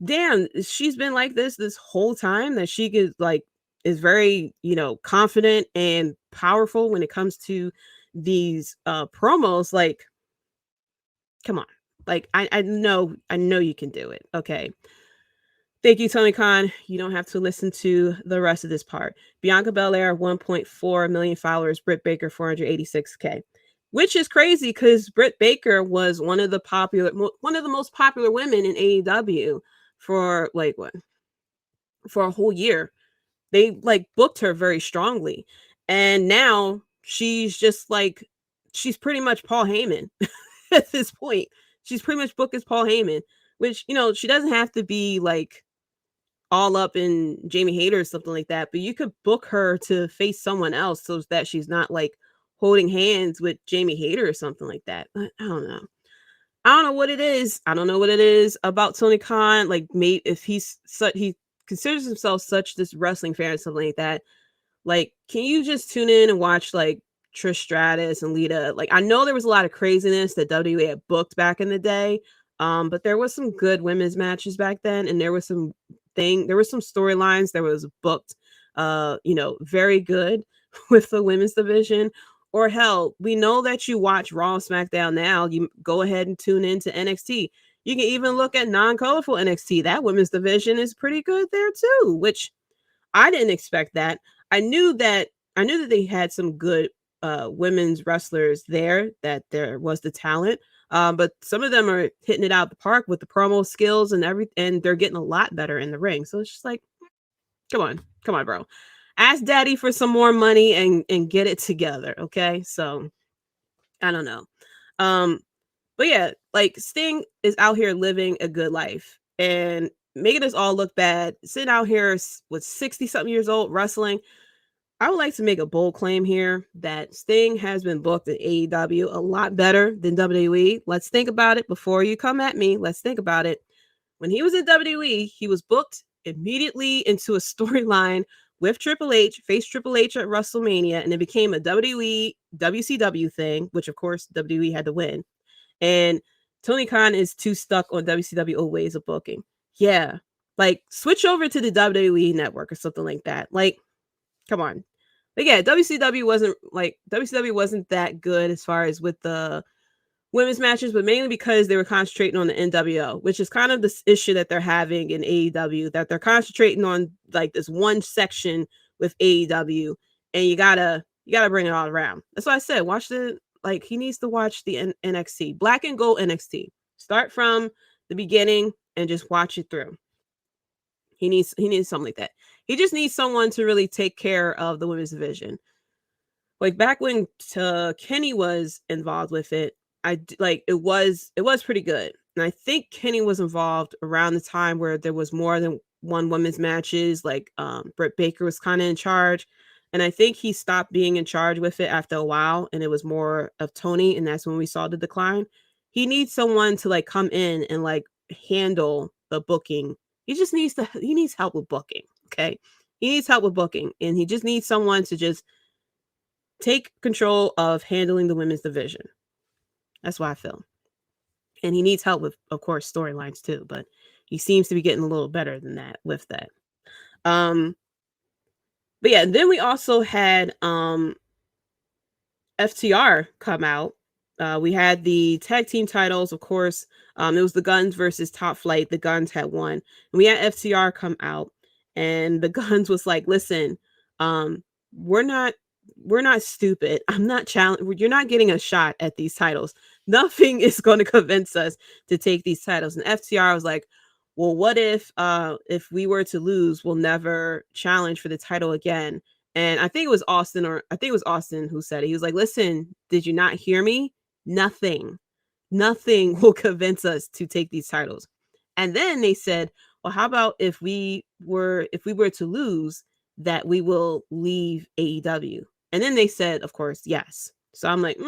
damn, she's been like this whole time, that she is very, you know, confident and powerful when it comes to these promos. Like, come on. Like, I know you can do it. Okay. Thank you, Tony Khan. You don't have to listen to the rest of this part. Bianca Belair, 1.4 million followers. Britt Baker, 486K, which is crazy because Britt Baker was one of the most popular women in AEW for for a whole year. They booked her very strongly, and now she's just she's pretty much Paul Heyman. at this point. She's pretty much booked as Paul Heyman, which, she doesn't have to be like all up in Jamie Hayter or something like that, but you could book her to face someone else so that she's not like holding hands with Jamie Hayter or something like that. But I don't know. I don't know what it is. I don't know what it is about Tony Khan. Like, maybe if he considers himself such this wrestling fan or something like that. Like, can you just tune in and watch like Trish Stratus and Lita? Like, I know there was a lot of craziness that WWE had booked back in the day, but there was some good women's matches back then, and there were some storylines that was booked, very good with the women's division. Or hell, we know that you watch Raw and SmackDown now. You go ahead and tune into NXT. You can even look at non-colorful NXT. That women's division is pretty good there too, which I didn't expect that. I knew that they had some good women's wrestlers there, that there was the talent. But some of them are hitting it out the park with the promo skills and and they're getting a lot better in the ring. So it's just like, come on, bro. Ask daddy for some more money and get it together. Okay. So I don't know. But yeah, like Sting is out here living a good life and making us all look bad, sitting out here with 60 something years old wrestling. I would like to make a bold claim here that Sting has been booked at AEW a lot better than WWE. Let's think about it before you come at me. Let's think about it. When he was in WWE, he was booked immediately into a storyline with Triple H, faced Triple H at WrestleMania, and it became a WWE WCW thing, which of course WWE had to win. And Tony Khan is too stuck on WCW old ways of booking. Yeah, like switch over to the WWE network or something like that. Like, come on. But yeah, WCW wasn't that good as far as with the women's matches, but mainly because they were concentrating on the NWO, which is kind of this issue that they're having in AEW, that they're concentrating on like this one section with AEW, and you gotta bring it all around. That's why I said he needs to watch the NXT, Black and Gold NXT. Start from the beginning and just watch it through. He needs something like that. He just needs someone to really take care of the women's division. Like back when Kenny was involved with it, it was pretty good. And I think Kenny was involved around the time where there was more than one women's matches. Like Britt Baker was kind of in charge, and I think he stopped being in charge with it after a while, and it was more of Tony, and that's when we saw the decline. He needs someone to like come in and like handle the booking. He needs help with booking. Okay, he needs help with booking, and he just needs someone to just take control of handling the women's division. That's why I feel. And he needs help with, of course, storylines too, but he seems to be getting a little better than that with that. But yeah, then we also had FTR come out. We had the tag team titles, of course. It was the Guns versus Top Flight. The Guns had won. And we had FTR come out, and the Guns was like, listen, we're not stupid. I'm not challenged. You're not getting a shot at these titles. Nothing is going to convince us to take these titles. And FTR was like, well, what if we were to lose, we'll never challenge for the title again? And I think it was Austin who said it. He was like, listen, did you not hear me? Nothing will convince us to take these titles. And then they said, well, how about if we were to lose, that we will leave AEW? And then they said, of course, yes. So I'm like,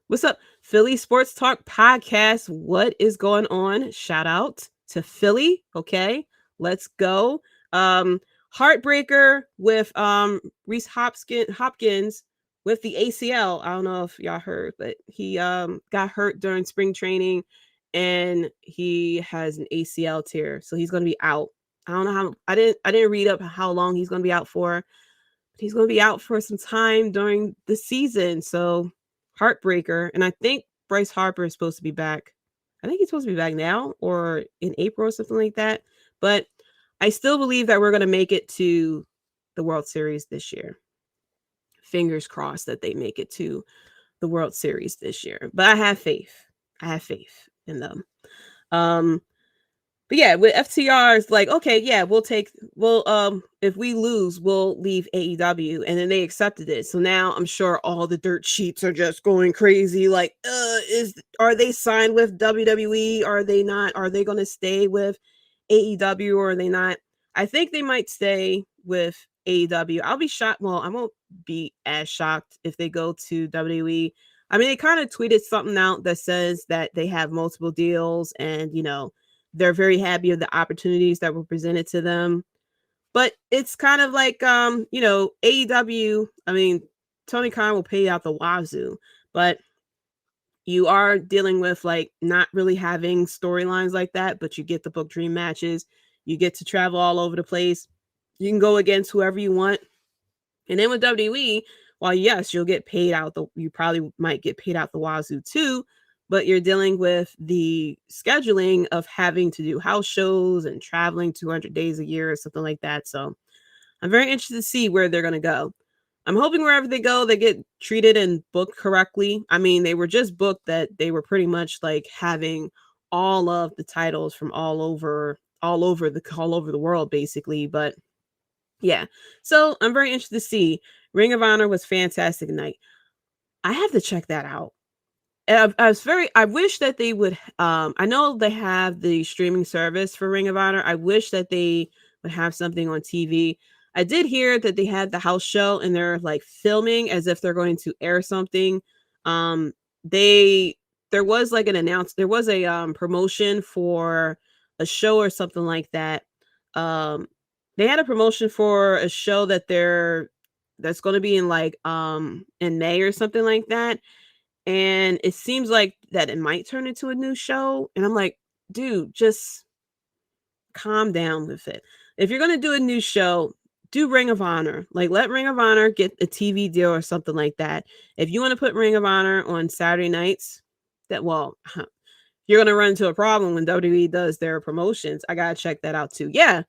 What's up, Philly Sports Talk Podcast? What is going on? Shout out to Philly. Okay, let's go. Heartbreaker with Reese Hopkins with the ACL. I don't know if y'all heard, but he got hurt during spring training, and he has an ACL tear, so he's going to be out. I don't know how. I didn't read up how long he's going to be out for. But he's going to be out for some time during the season. So heartbreaker. And I think Bryce Harper is supposed to be back. I think he's supposed to be back now or in April or something like that. But I still believe that we're going to make it to the World Series this year. Fingers crossed that they make it to the World Series this year. But I have faith. I have faith in them. But yeah, with FTR, it's like, okay, yeah, if we lose, we'll leave AEW. And then they accepted it. So now I'm sure all the dirt sheets are just going crazy. Like, are they signed with WWE? Are they not? Are they going to stay with AEW or are they not? I think they might stay with AEW. I'll be shocked. Well, I won't be as shocked if they go to WWE. I mean, they kind of tweeted something out that says that they have multiple deals and, they're very happy of the opportunities that were presented to them. But it's kind of like, AEW, I mean, Tony Khan will pay out the wazoo, but you are dealing with like not really having storylines like that, but you get the book dream matches. You get to travel all over the place. You can go against whoever you want. And then with WWE, while yes, you probably might get paid out the wazoo too, but you're dealing with the scheduling of having to do house shows and traveling 200 days a year or something like that. So I'm very interested to see where they're going to go. I'm hoping wherever they go, they get treated and booked correctly. I mean, they were just booked that they were pretty much like having all of the titles from all over the world, basically. But yeah, so I'm very interested to see. Ring of Honor was fantastic night. I have to check that out. I wish that they would, I know they have the streaming service for Ring of Honor. I wish that they would have something on TV. I did hear that they had the house show and they're like filming as if they're going to air something. Um, they, there was like there was a promotion for a show or something like that. Um, they had a promotion for a show that's going to be in like, in May or something like that, and it seems like that it might turn into a new show. And I'm like, dude, just calm down with it. If you're going to do a new show, do Ring of Honor. Like, let Ring of Honor get a TV deal or something like that. If you want to put Ring of Honor on Saturday nights, you're going to run into a problem when WWE does their promotions. I got to check that out too. Yeah,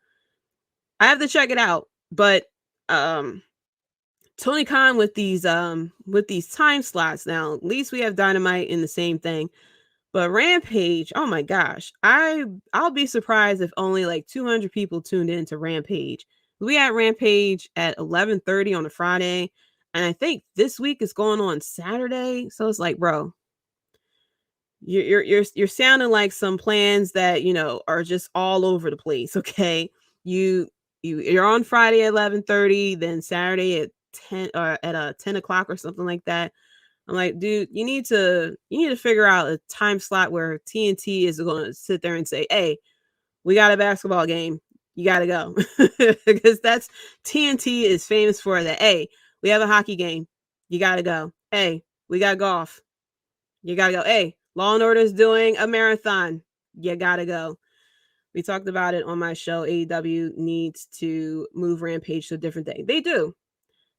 I have to check it out. But Tony Khan with these time slots now. At least we have Dynamite in the same thing. But Rampage, oh my gosh. I'll be surprised if only like 200 people tuned in to Rampage. We had Rampage at 11:30 on a Friday, and I think this week is going on Saturday. So it's like, bro, you're sounding like some plans that, are just all over the place, okay? You're on Friday at 11:30, then Saturday at 10 o'clock or something like that. I'm like, dude, you need to figure out a time slot where TNT is going to sit there and say, hey, we got a basketball game, you got to go. Because that's TNT is famous for that. Hey, we have a hockey game, you got to go. Hey, we got golf, you got to go. Hey, Law and Order is doing a marathon, you got to go. We talked about it on my show. AEW needs to move Rampage to a different day. They do.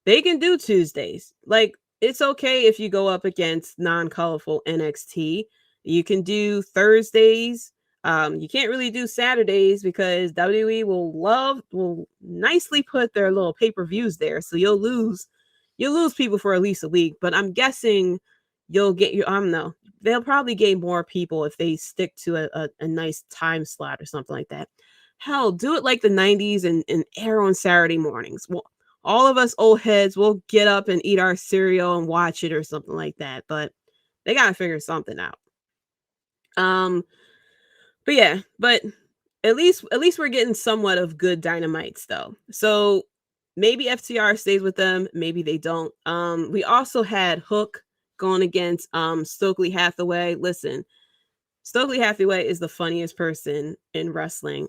They can do Tuesdays. Like, it's okay if you go up against non-colorful NXT. You can do Thursdays. You can't really do Saturdays because WWE will nicely put their little pay-per-views there. So you'll lose people for at least a week. But I'm guessing you'll get I don't know. They'll probably gain more people if they stick to a nice time slot or something like that. Hell, do it like the 90s and air on Saturday mornings. Well, all of us old heads will get up and eat our cereal and watch it or something like that. But they got to figure something out. But yeah, but at least we're getting somewhat of good Dynamites though. So maybe FTR stays with them, maybe they don't. We also had Hook going against Stokely Hathaway. Listen, Stokely Hathaway is the funniest person in wrestling.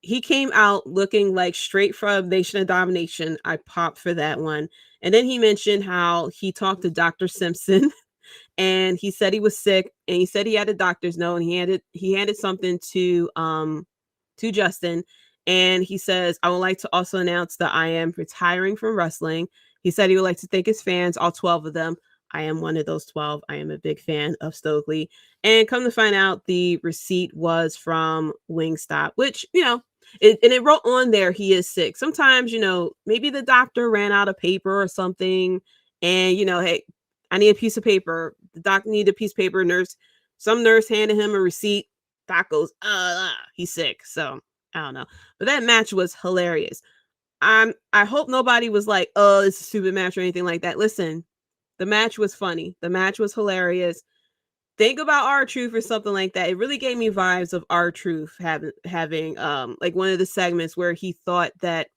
He came out looking like straight from Nation of Domination. I popped for that one. And then he mentioned how he talked to Dr. Simpson and he said he was sick and he said he had a doctor's note and he handed something to Justin. And he says, I would like to also announce that I am retiring from wrestling. He said he would like to thank his fans, all 12 of them. I am one of those 12. I am a big fan of Stokely. And come to find out, the receipt was from Wingstop, which, it wrote on there he is sick. Sometimes, maybe the doctor ran out of paper or something. And, hey, I need a piece of paper. The doctor needed a piece of paper. Some nurse handed him a receipt. Doc goes, he's sick. So I don't know. But that match was hilarious. I hope nobody was like, oh, it's a stupid match or anything like that. Listen, the match was funny. The match was hilarious. Think about R-Truth or something like that. It really gave me vibes of R-Truth having like one of the segments where he thought that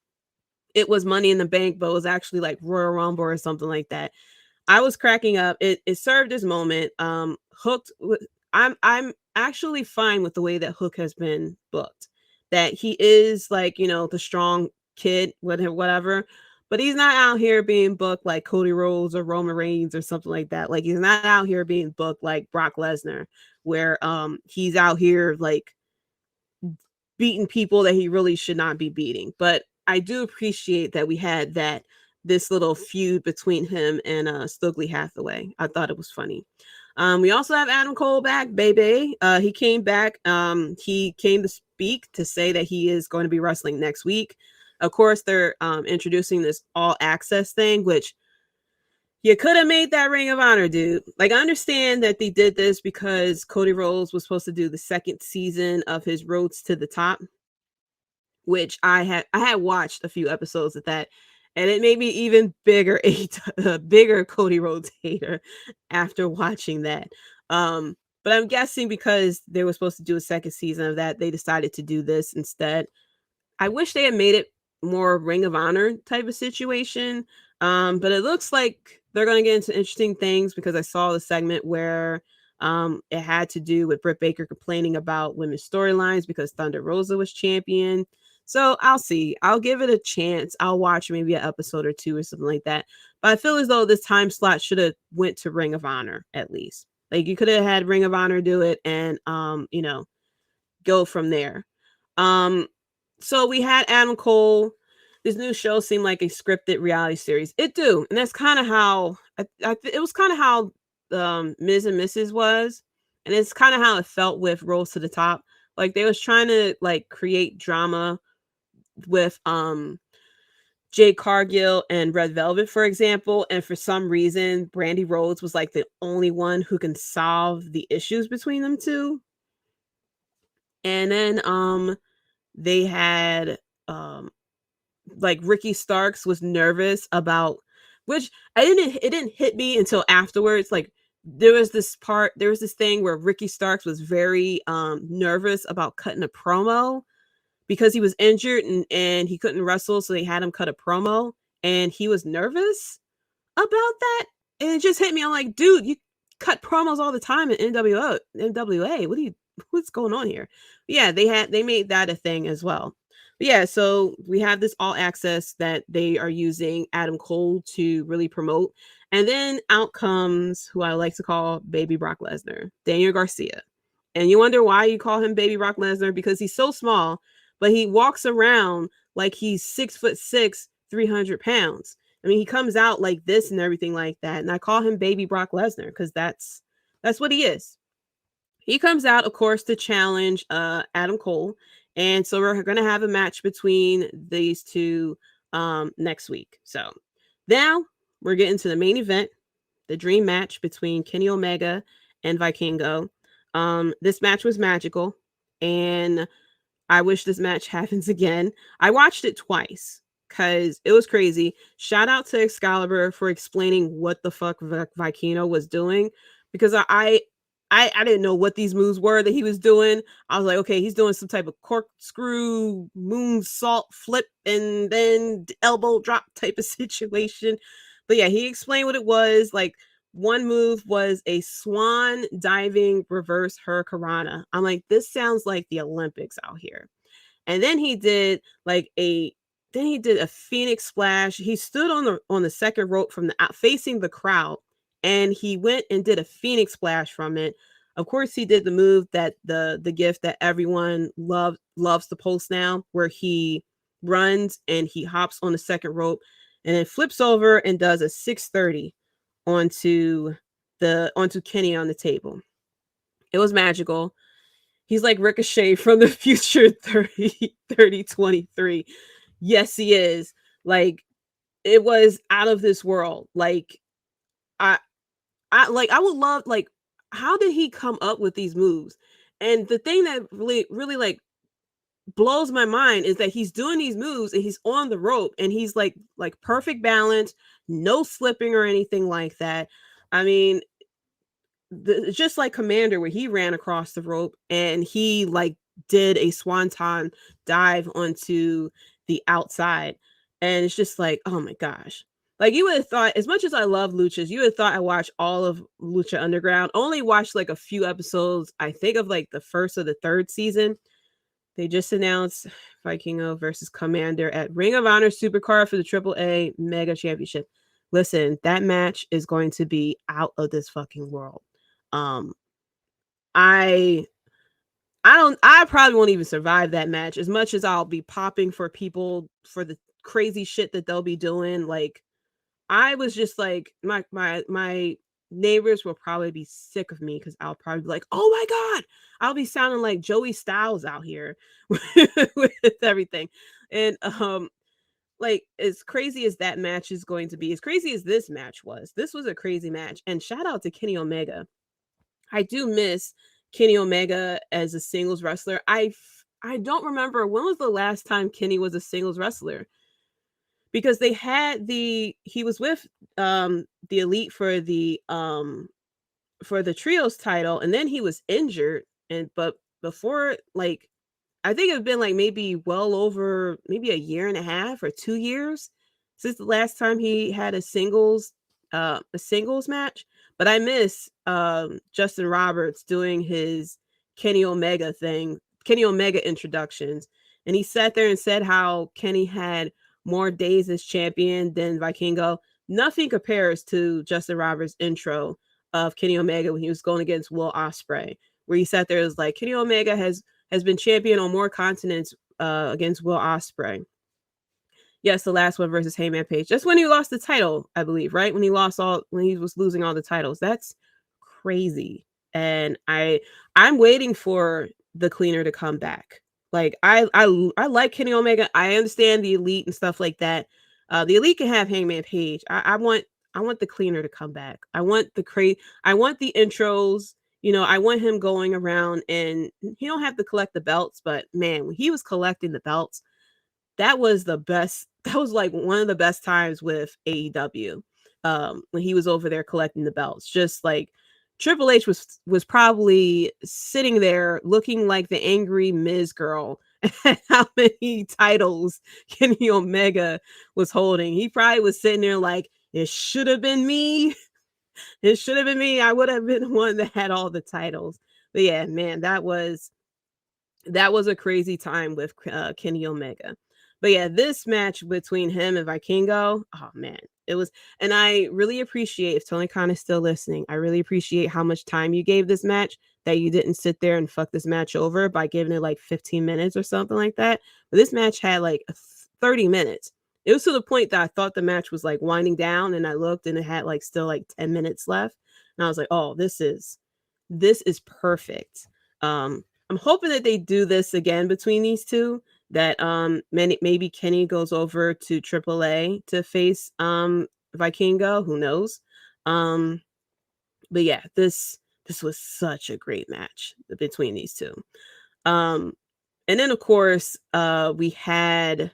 it was Money in the Bank, but it was actually like Royal Rumble or something like that. I was cracking up. It served his moment. Hooked. I'm actually fine with the way that Hook has been booked. That he is like the strong kid, whatever. But he's not out here being booked like Cody Rhodes or Roman Reigns or something like that. Like he's not out here being booked like Brock Lesnar, where he's out here like beating people that he really should not be beating. But I do appreciate that we had this little feud between him and Stokely Hathaway. I thought it was funny. We also have Adam Cole back, baby. He came back. He came to speak to say that he is going to be wrestling next week. Of course, they're introducing this all access thing, which you could have made that Ring of Honor, dude. Like, I understand that they did this because Cody Rhodes was supposed to do the second season of his Rhodes to the Top, which I had watched a few episodes of that, and it made me even bigger bigger Cody Rhodes hater after watching that. But I'm guessing because they were supposed to do a second season of that, they decided to do this instead. I wish they had made it more Ring of Honor type of situation. But it looks like they're going to get into interesting things because I saw the segment where it had to do with Britt Baker complaining about women's storylines because Thunder Rosa was champion. So I'll see. I'll give it a chance. I'll watch maybe an episode or two or something like that. But I feel as though this time slot should have went to Ring of Honor at least. Like you could have had Ring of Honor do it and go from there. So we had Adam Cole. This new show seemed like a scripted reality series. It do, and that's kind of how it was. Kind of how Ms. and Mrs. was, and it's kind of how it felt with Rose to the Top. Like they was trying to like create drama with Jade Cargill and Red Velvet, for example, and for some reason, Brandy Rhodes was like the only one who can solve the issues between them two. And then they had like Ricky Starks was nervous about, which it didn't hit me until afterwards. Like there was this thing where Ricky Starks was very nervous about cutting a promo because he was injured and he couldn't wrestle, so they had him cut a promo and he was nervous about that. And it just hit me. I'm like, dude, you cut promos all the time in NWA. What's going on here? But yeah, they made that a thing as well. But yeah, so we have this all access that they are using Adam Cole to really promote. And then out comes who I like to call Baby Brock Lesnar, Daniel Garcia. And you wonder why you call him Baby Brock Lesnar, because he's so small, but he walks around like he's 6'6", 300 pounds. I mean, he comes out like this and everything like that. And I call him Baby Brock Lesnar because that's what he is. He comes out, of course, to challenge Adam Cole. And so we're going to have a match between these two next week. So now we're getting to the main event, the dream match between Kenny Omega and Vikingo. This match was magical, and I wish this match happens again. I watched it twice because it was crazy. Shout out to Excalibur for explaining what the fuck Vikingo was doing, because I didn't know what these moves were that he was doing. I was like, okay, he's doing some type of corkscrew, moonsault flip, and then elbow drop type of situation. But yeah, he explained what it was. Like one move was a swan diving reverse hurricanrana. I'm like, this sounds like the Olympics out here. And then he did a Phoenix splash. He stood on the second rope from facing the crowd, and he went and did a Phoenix splash from it. Of course, he did the move that the gift that everyone loves to post now, where he runs and he hops on the second rope and then flips over and does a 630 onto Kenny on the table. It was magical. He's like Ricochet from the future 3023. Yes, he is. Like, it was out of this world. Like, I would love, like, how did he come up with these moves? And the thing that really like blows my mind is that he's doing these moves and he's on the rope and he's like perfect balance, no slipping or anything like that. I mean, just like Commander, where he ran across the rope and he like did a swanton dive onto the outside, and it's just like, oh my gosh. Like, you would have thought, as much as I love luchas, you would have thought I watched all of Lucha Underground. Only watched like a few episodes, I think, of like the first or the third season. They just announced Vikingo versus Commander at Ring of Honor Supercard for the AAA Mega Championship. Listen, that match is going to be out of this fucking world. Um, I I probably won't even survive that match, as much as I'll be popping for people for the crazy shit that they'll be doing. Like, I was just like, my neighbors will probably be sick of me because I'll probably be like, oh my god, I'll be sounding like Joey Styles out here with everything. And like, as crazy as that match is going to be, as crazy as this match was, this was a crazy match. And shout out to Kenny Omega. I do miss Kenny Omega as a singles wrestler. I don't remember when was the last time Kenny was a singles wrestler, because they had he was with the Elite for the trios title, and then he was injured, and but before, like, I think it's been like maybe well over maybe a year and a half or 2 years since the last time he had a singles match. But I miss Justin Roberts doing his Kenny Omega thing, Kenny Omega introductions. And he sat there and said how Kenny had more days as champion than Vikingo. Nothing compares to Justin Roberts' intro of Kenny Omega when he was going against Will Ospreay, where he sat there and was like, Kenny Omega has been champion on more continents against Will Ospreay. Yes, the last one versus Heyman Page. That's when he lost the title, I believe, right? When he was losing all the titles. That's crazy. And I'm waiting for the cleaner to come back. Like, I like Kenny Omega. I understand the Elite and stuff like that. The Elite can have Hangman Page. I want the cleaner to come back. I want the intros. You know, I want him going around, and he don't have to collect the belts, but man, when he was collecting the belts, that was the best. That was like one of the best times with AEW. When he was over there collecting the belts. Just like Triple H was probably sitting there looking like the angry Miz girl at how many titles Kenny Omega was holding. He probably was sitting there like, it should have been me. It should have been me. I would have been the one that had all the titles. But yeah, man, that was a crazy time with Kenny Omega. But yeah, this match between him and Vikingo, oh man, it was. And I really appreciate, if Tony Khan is still listening, I really appreciate how much time you gave this match, that you didn't sit there and fuck this match over by giving it like 15 minutes or something like that. But this match had like 30 minutes. It was to the point that I thought the match was like winding down, and I looked and it had like still like 10 minutes left. And I was like, oh, this is perfect. I'm hoping that they do this again between these two, that maybe Kenny goes over to AAA to face Vikingo, who knows. But yeah, this was such a great match between these two. And then of course we had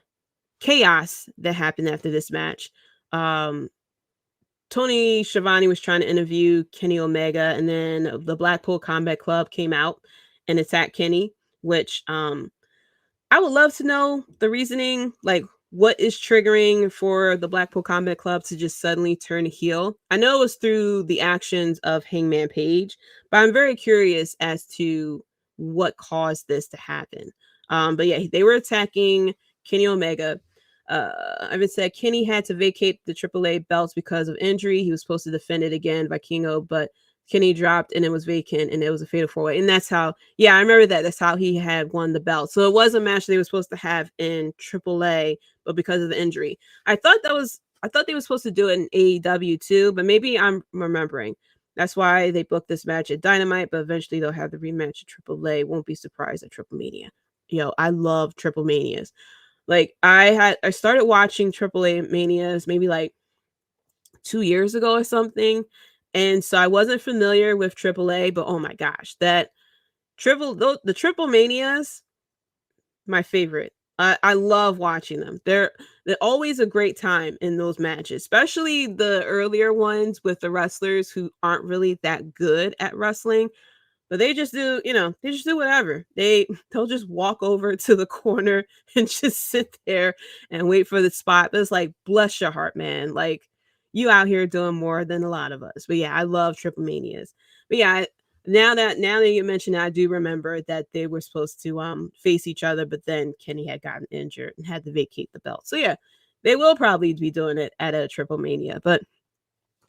chaos that happened after this match. Tony Schiavone was trying to interview Kenny Omega, and then the Blackpool Combat Club came out and attacked Kenny, which I would love to know the reasoning, like what is triggering for the Blackpool Combat Club to just suddenly turn heel. I know it was through the actions of Hangman Page, but I'm very curious as to what caused this to happen. But yeah, they were attacking Kenny Omega. I've said Kenny had to vacate the AAA belts because of injury. He was supposed to defend it again, Vikingo, but Kenny dropped and it was vacant, and it was a fatal 4-way. And that's how, yeah, I remember that. That's how he had won the belt. So it was a match they were supposed to have in AAA, but because of the injury, I thought they were supposed to do it in AEW too, but maybe I'm remembering. That's why they booked this match at Dynamite, but eventually they'll have the rematch at AAA. Won't be surprised at Triple Mania. Yo, I love Triple Manias. Like, I started watching AAA Manias maybe like 2 years ago or something. And so I wasn't familiar with AAA, but oh my gosh, that the Triple Manias, my favorite. I love watching them. They're always a great time in those matches, especially the earlier ones with the wrestlers who aren't really that good at wrestling. But they just do, they just do whatever. They'll just walk over to the corner and just sit there and wait for the spot. But it's like, bless your heart, man. Like, you out here doing more than a lot of us. But yeah, I love Triple Manias. But yeah, now that you mentioned it, I do remember that they were supposed to face each other, but then Kenny had gotten injured and had to vacate the belt. So yeah, they will probably be doing it at a Triple Mania. But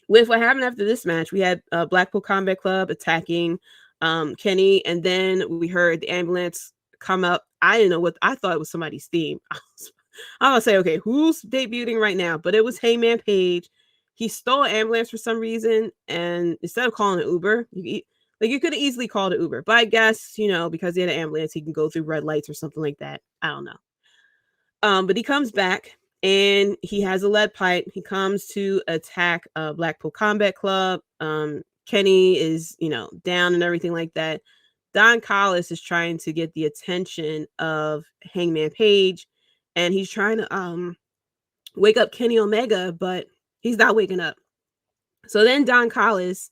with what happened after this match, we had Blackpool Combat Club attacking Kenny, and then we heard the ambulance come up. I didn't know what I thought it was somebody's theme. I was say, okay, who's debuting right now? But it was Hangman Page. He stole an ambulance for some reason, and instead of calling an Uber, you could have easily called an Uber. But I guess, because he had an ambulance, he can go through red lights or something like that. I don't know. But he comes back and he has a lead pipe. He comes to attack Blackpool Combat Club. Kenny is, down and everything like that. Don Callis is trying to get the attention of Hangman Page, and he's trying to wake up Kenny Omega, but he's not waking up. So then Don Callis,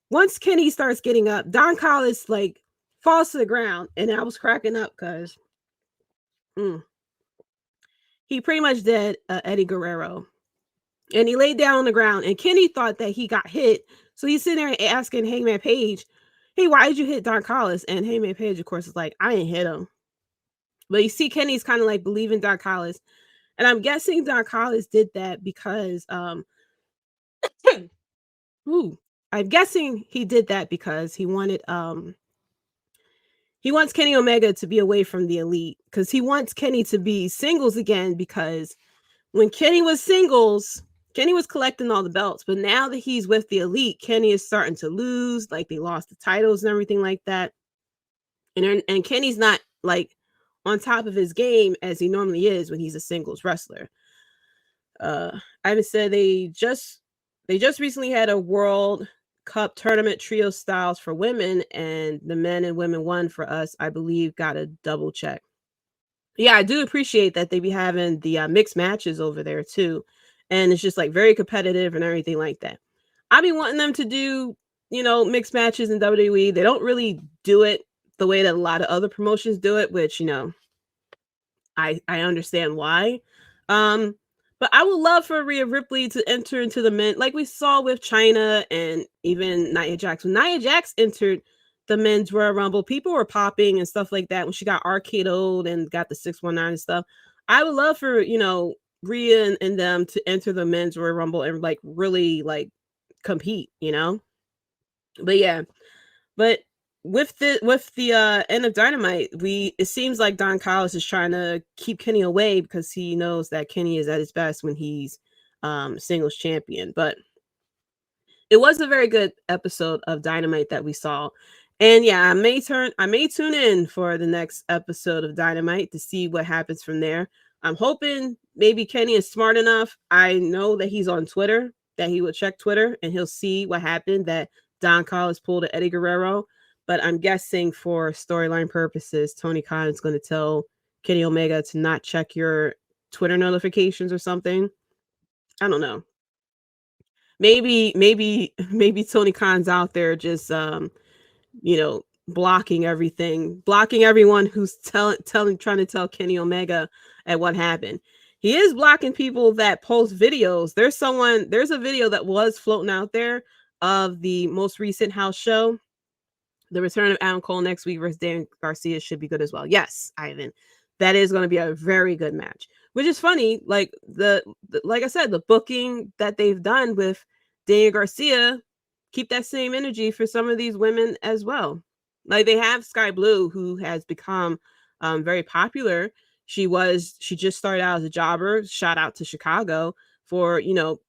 once Kenny starts getting up, Don Callis like falls to the ground, and I was cracking up because he pretty much did Eddie Guerrero, and he laid down on the ground, and Kenny thought that he got hit. So he's sitting there asking Hangman Page, hey, why did you hit Don Callis? And Hangman Page, of course, is like, I didn't hit him. But you see Kenny's kind of like believing Don Callis. And I'm guessing Don Callis did that because I'm guessing he did that because he wanted he wants Kenny Omega to be away from the Elite, because he wants Kenny to be singles again, because when Kenny was singles, Kenny was collecting all the belts, but now that he's with the Elite, Kenny is starting to lose. Like, they lost the titles and everything like that. And Kenny's not like on top of his game as he normally is when he's a singles wrestler. I said they just recently had a World Cup tournament trio styles for women, and the men and women won for us. I believe got a double check. Yeah, I do appreciate that they be having the mixed matches over there too. And it's just like very competitive and everything like that. I've been wanting them to do, mixed matches in WWE. They don't really do it the way that a lot of other promotions do it, which, I understand why. But I would love for Rhea Ripley to enter into the men, like we saw with Chyna and even Nia Jax. When Nia Jax entered the men's Royal Rumble, people were popping and stuff like that when she got RKO'd and got the 619 and stuff. I would love for, Rhea and them to enter the men's Royal Rumble and like really like compete, But yeah, but with the end of Dynamite, it seems like Don Callis is trying to keep Kenny away because he knows that Kenny is at his best when he's singles champion. But it was a very good episode of Dynamite that we saw. And yeah, I may tune in for the next episode of Dynamite to see what happens from there. I'm hoping maybe Kenny is smart enough. I know that he's on Twitter, that he will check Twitter and he'll see what happened, that Don Callis pulled a Eddie Guerrero. But I'm guessing for storyline purposes, Tony Khan is going to tell Kenny Omega to not check your Twitter notifications or something. I don't know. Maybe Tony Khan's out there just blocking everything, blocking everyone who's trying to tell Kenny Omega at what happened. He is blocking people that post videos. There's a video that was floating out there of the most recent house show. The return of Adam Cole next week versus Dan Garcia should be good as well. Yes, Ivan, that is going to be a very good match. Which is funny, like like I said, the booking that they've done with Daniel Garcia, keep that same energy for some of these women as well. Like, they have Sky Blue, who has become very popular. She just started out as a jobber. Shout out to Chicago for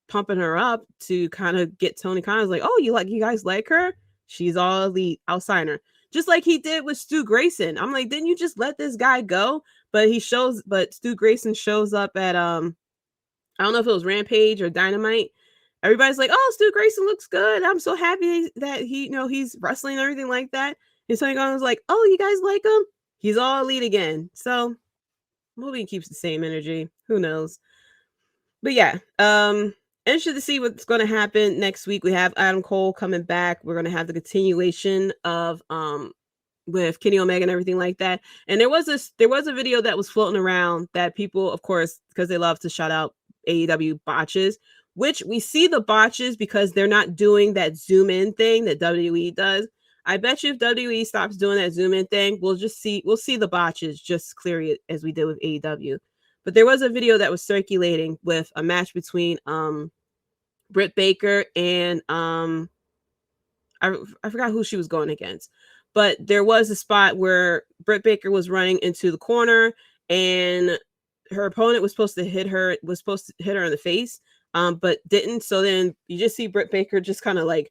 pumping her up to kind of get Tony Khan's like, oh, you guys like her? She's all elite. I'll sign her. Just like he did with Stu Grayson. I'm like, didn't you just let this guy go? But Stu Grayson shows up at I don't know if it was Rampage or Dynamite. Everybody's like, oh, Stu Grayson looks good. I'm so happy that he's wrestling and everything like that. And Tony Khan was like, oh, you guys like him? He's all elite again. So movie keeps the same energy. Who knows? But yeah, interested to see what's going to happen next week. We have Adam Cole coming back. We're going to have the continuation of with Kenny Omega and everything like that. And there was a video that was floating around that people, of course, because they love to shout out AEW botches, which we see the botches because they're not doing that zoom in thing that WWE does. I bet you if WWE stops doing that zoom in thing, we'll see the botches just clearly as we did with AEW. But there was a video that was circulating with a match between Britt Baker and I forgot who she was going against. But there was a spot where Britt Baker was running into the corner and her opponent was supposed to hit her in the face, but didn't. So then you just see Britt Baker just kind of like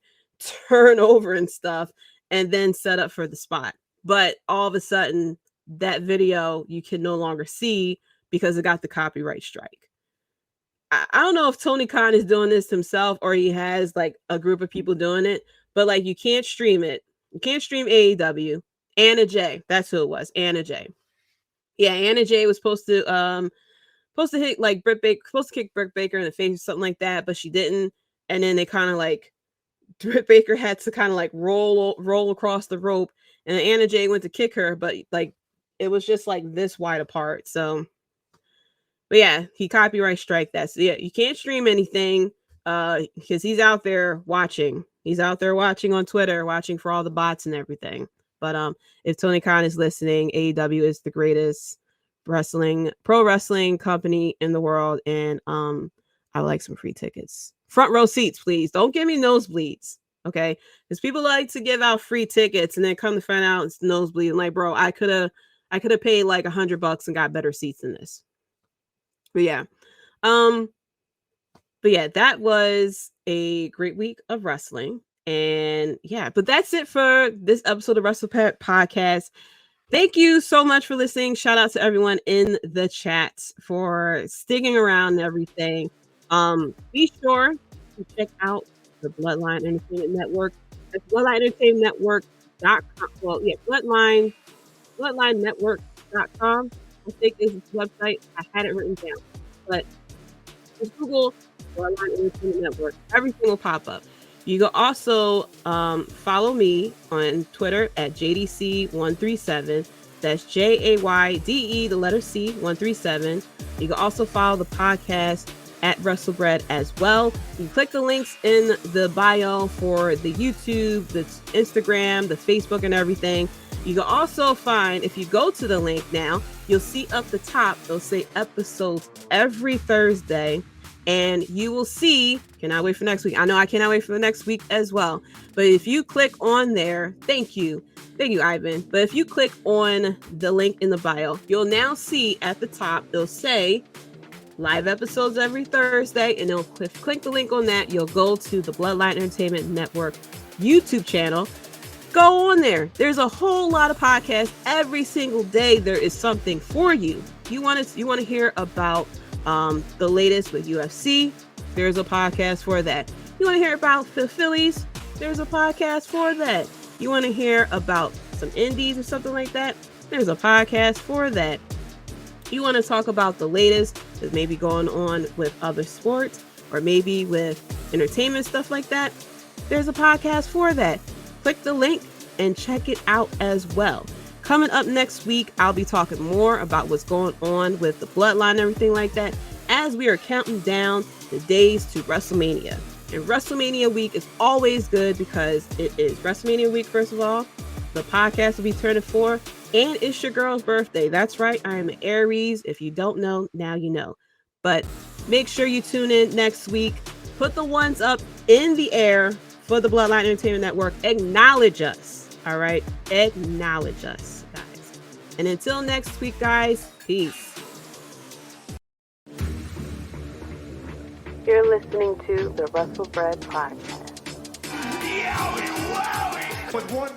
turn over and stuff and then set up for the spot. But all of a sudden that video you can no longer see because it got the copyright strike. I don't know if Tony Khan is doing this himself or he has like a group of people doing it, but like you can't stream it. You can't stream AEW. Anna Jay, that's who it was. Anna Jay. Yeah, Anna Jay was supposed to hit like Britt Baker, supposed to kick Britt Baker in the face or something like that, but she didn't. And then they kind of like Britt Baker had to kind of like roll across the rope, and then Anna Jay went to kick her, but like it was just like this wide apart. So, but yeah, he copyright strike that. So yeah, you can't stream anything because he's out there watching. He's out there watching on Twitter, watching for all the bots and everything. But if Tony Khan is listening, AEW is the greatest pro wrestling company in the world, and I would like some free tickets. Front row seats, please. Don't give me nosebleeds, okay? Because people like to give out free tickets and then come to find out it's nosebleed. And like, bro, I could have paid like $100 and got better seats than this. But yeah, that was a great week of wrestling. And yeah, but that's it for this episode of Wrestlebread Podcast. Thank you so much for listening. Shout out to everyone in the chat for sticking around and everything. Be sure to check out the Bloodline Entertainment Network. That's BloodlineEntertainmentNetwork.com. Well, yeah, BloodlineNetwork.com. I think this is the website. I had it written down. But just Google Bloodline Entertainment Network. Everything will pop up. You can also follow me on Twitter at JDC137. That's JAYDE, the letter C, 137. You can also follow the podcast at Wrestlebread as well. You can click the links in the bio for the YouTube, the Instagram, the Facebook, and everything. You can also find, if you go to the link now, you'll see up the top, they'll say episodes every Thursday. And you will see, cannot wait for next week. I know I cannot wait for the next week as well. But if you click on there, thank you, Ivan. But if you click on the link in the bio, you'll now see at the top, they'll say live episodes every Thursday. And they'll click the link on that. You'll go to the Bloodline Entertainment Network YouTube channel. Go on there. There's a whole lot of podcasts. Every single day, there is something for you. You want to hear about the latest with UFC, there's a podcast for that. You want to hear about the Phillies, there's a podcast for that. You want to hear about some indies or something like that, there's a podcast for that. You want to talk about the latest that may be going on with other sports or maybe with entertainment stuff like that, there's a podcast for that. Click the link and check it out as well. Coming up next week, I'll be talking more about what's going on with the Bloodline and everything like that as we are counting down the days to WrestleMania. And WrestleMania week is always good because it is WrestleMania week, first of all. The podcast will be turning 4, and it's your girl's birthday. That's right, I am an Aries. If you don't know, now you know. But make sure you tune in next week. Put the ones up in the air for the Bloodline Entertainment Network. Acknowledge us. All right, acknowledge us, guys. And until next week, guys, peace. You're listening to the Wrestlebread Podcast. With one